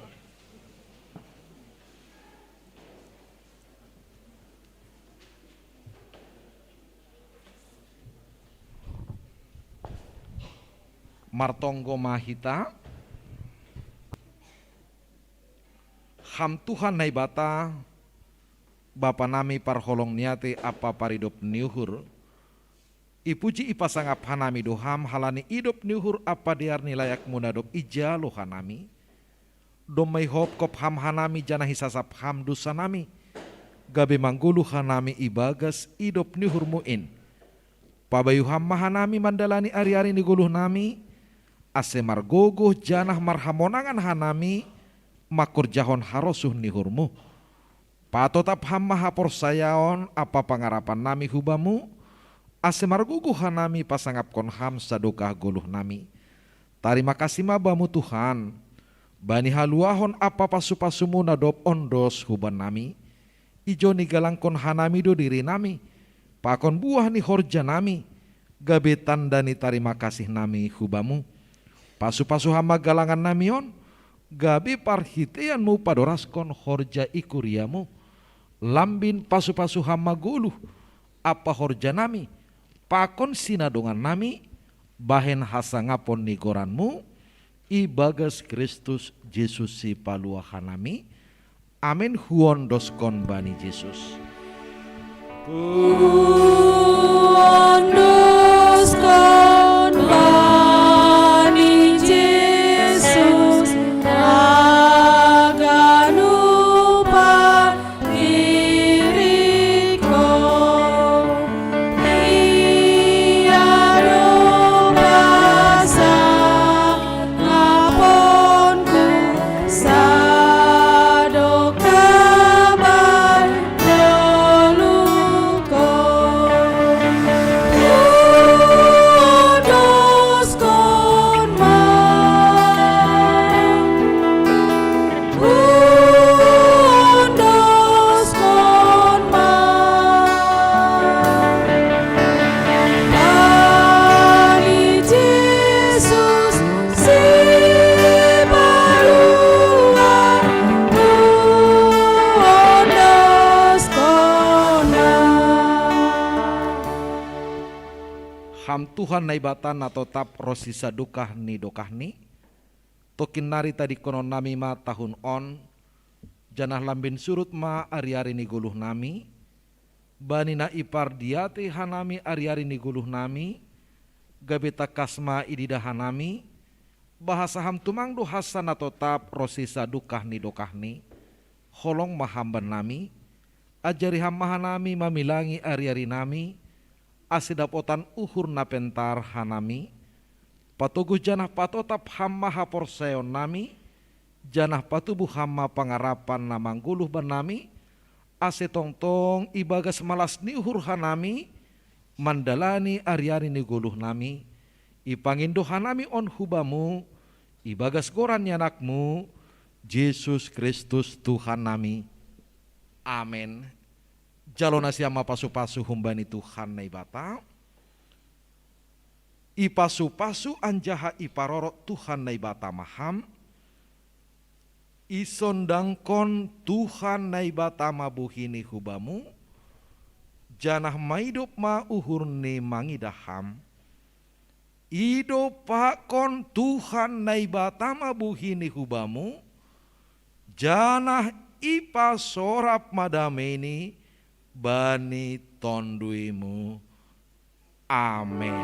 Martonggo mahita. Ham Tuhan naibata Bapa nami parholong niate apa paridop niuhur. Ipuji ipasangap hanami doham halani idop niuhur apa diar nilayak munadop ijalo hanami. Domai hop kop ham hanami jana hisasap ham dosa nami. Gabe manggulu hanami ibagas idop niuhur muin. Pabayu ham mahanami mandalani ari-ari ni guluh nami. Ase margogoh janah marhamonangan hanami. Makur jahon harosuh nihurmu. Patotap ham maha porsayaon apa pangarapan nami hubamu. Ase marguguh hanami pasangap kon ham sadokah guluh nami. Tarima kasih mabamu Tuhan. Bani haluahon apa pasu-pasumu nadop ondos huban nami. Ijo ni galangkon hanami do diri nami. Pakon buah ni horja nami. Gabe tanda ni tarima kasih nami hubamu. Pasu-pasu hama galangan namion. Gabe parhiteanmu padoraskon horja ikuriamu. Lambin pasu-pasu hama guluh. Apa horja nami. Pakon sinadongan nami. Bahen hasangapon ni goranmu. Ibagas Kristus Yesus si paluahan nami. Amin huon doskon bani Yesus. Doskon bani Yesus agan upah diriku. Ia dobasa ngaponku sadokaban doluko. Doskon bani Yesus si paluah doskon. Ham Tuhan naibatan atau tap rosisa dukah ni dokah ni. Tokin nari tadi konon nami ma tahun on. Janah lambin surut ma ari-ari ni guluh nami. Bani na ipar diate hanami ari-ari ni guluh nami. Gabeta kasma idida hanami. Bahasa ham tumang do hasan atau tap rosisa dukah ni dokah ni. Holong mahamban nami. Ajari ham mahanami mamilangi ari-ari nami. Asidapotan uhur napentar hanami. Patuguh janah patotap hamma haporseon nami. Janah patubuh hamma pangarapan namangguluh ban nami. Ase tongtong ibagas malas ni uhur hanami. Mandalani ari-ari ni guluh nami. Ipangindo hanami on hubamu. Ibagas goran yanakmu. Yesus Kristus Tuhan nami. Amin. Jalona siama pasu-pasu humbani Tuhan naibata. Ipasu-pasu anjaha iparorok Tuhan naibata maham. Isondangkon Tuhan naibata mabuhini hubamu. Janah maidop ma uhurni mangidaham. Idopakon Tuhan naibata mabuhini hubamu. Janah ipasorap madameni bani tonduimu. Amin.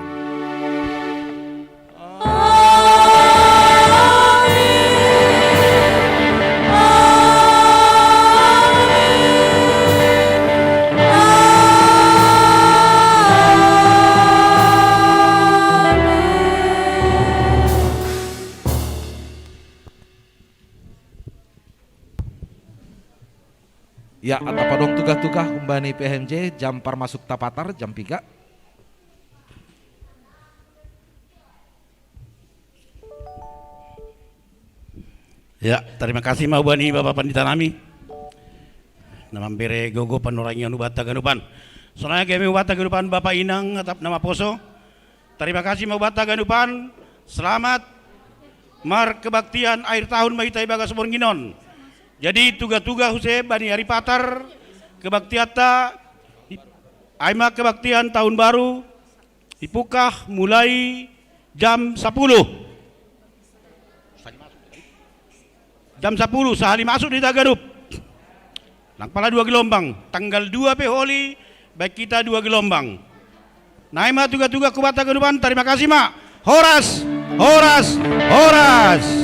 Ya, apa dong tugas-tugas humbani PMJ jam par masuk tapatar jam 3. Ya, terima kasih mau bani Bapak Pandita nami. Namambere gogo panorangian ubata ganupan. Soalnya kami ubata ganupan Bapak Inang atap nama poso. Terima kasih mau ubata ganupan. Selamat mar kebaktian akhir tahun Maitai Bagas Bornginon. Jadi tuga-tuga Huse bani hari patar kebaktiata aima kebaktian tahun baru dipukah mulai jam 10. Jam 10 sehari masuk di Tagarup. Lang pala 2 gelombang. Tanggal 2 pe holi, baik kita 2 gelombang. Naima tuga-tuga kubata kedepan. Terima kasih mak. Horas, horas, horas.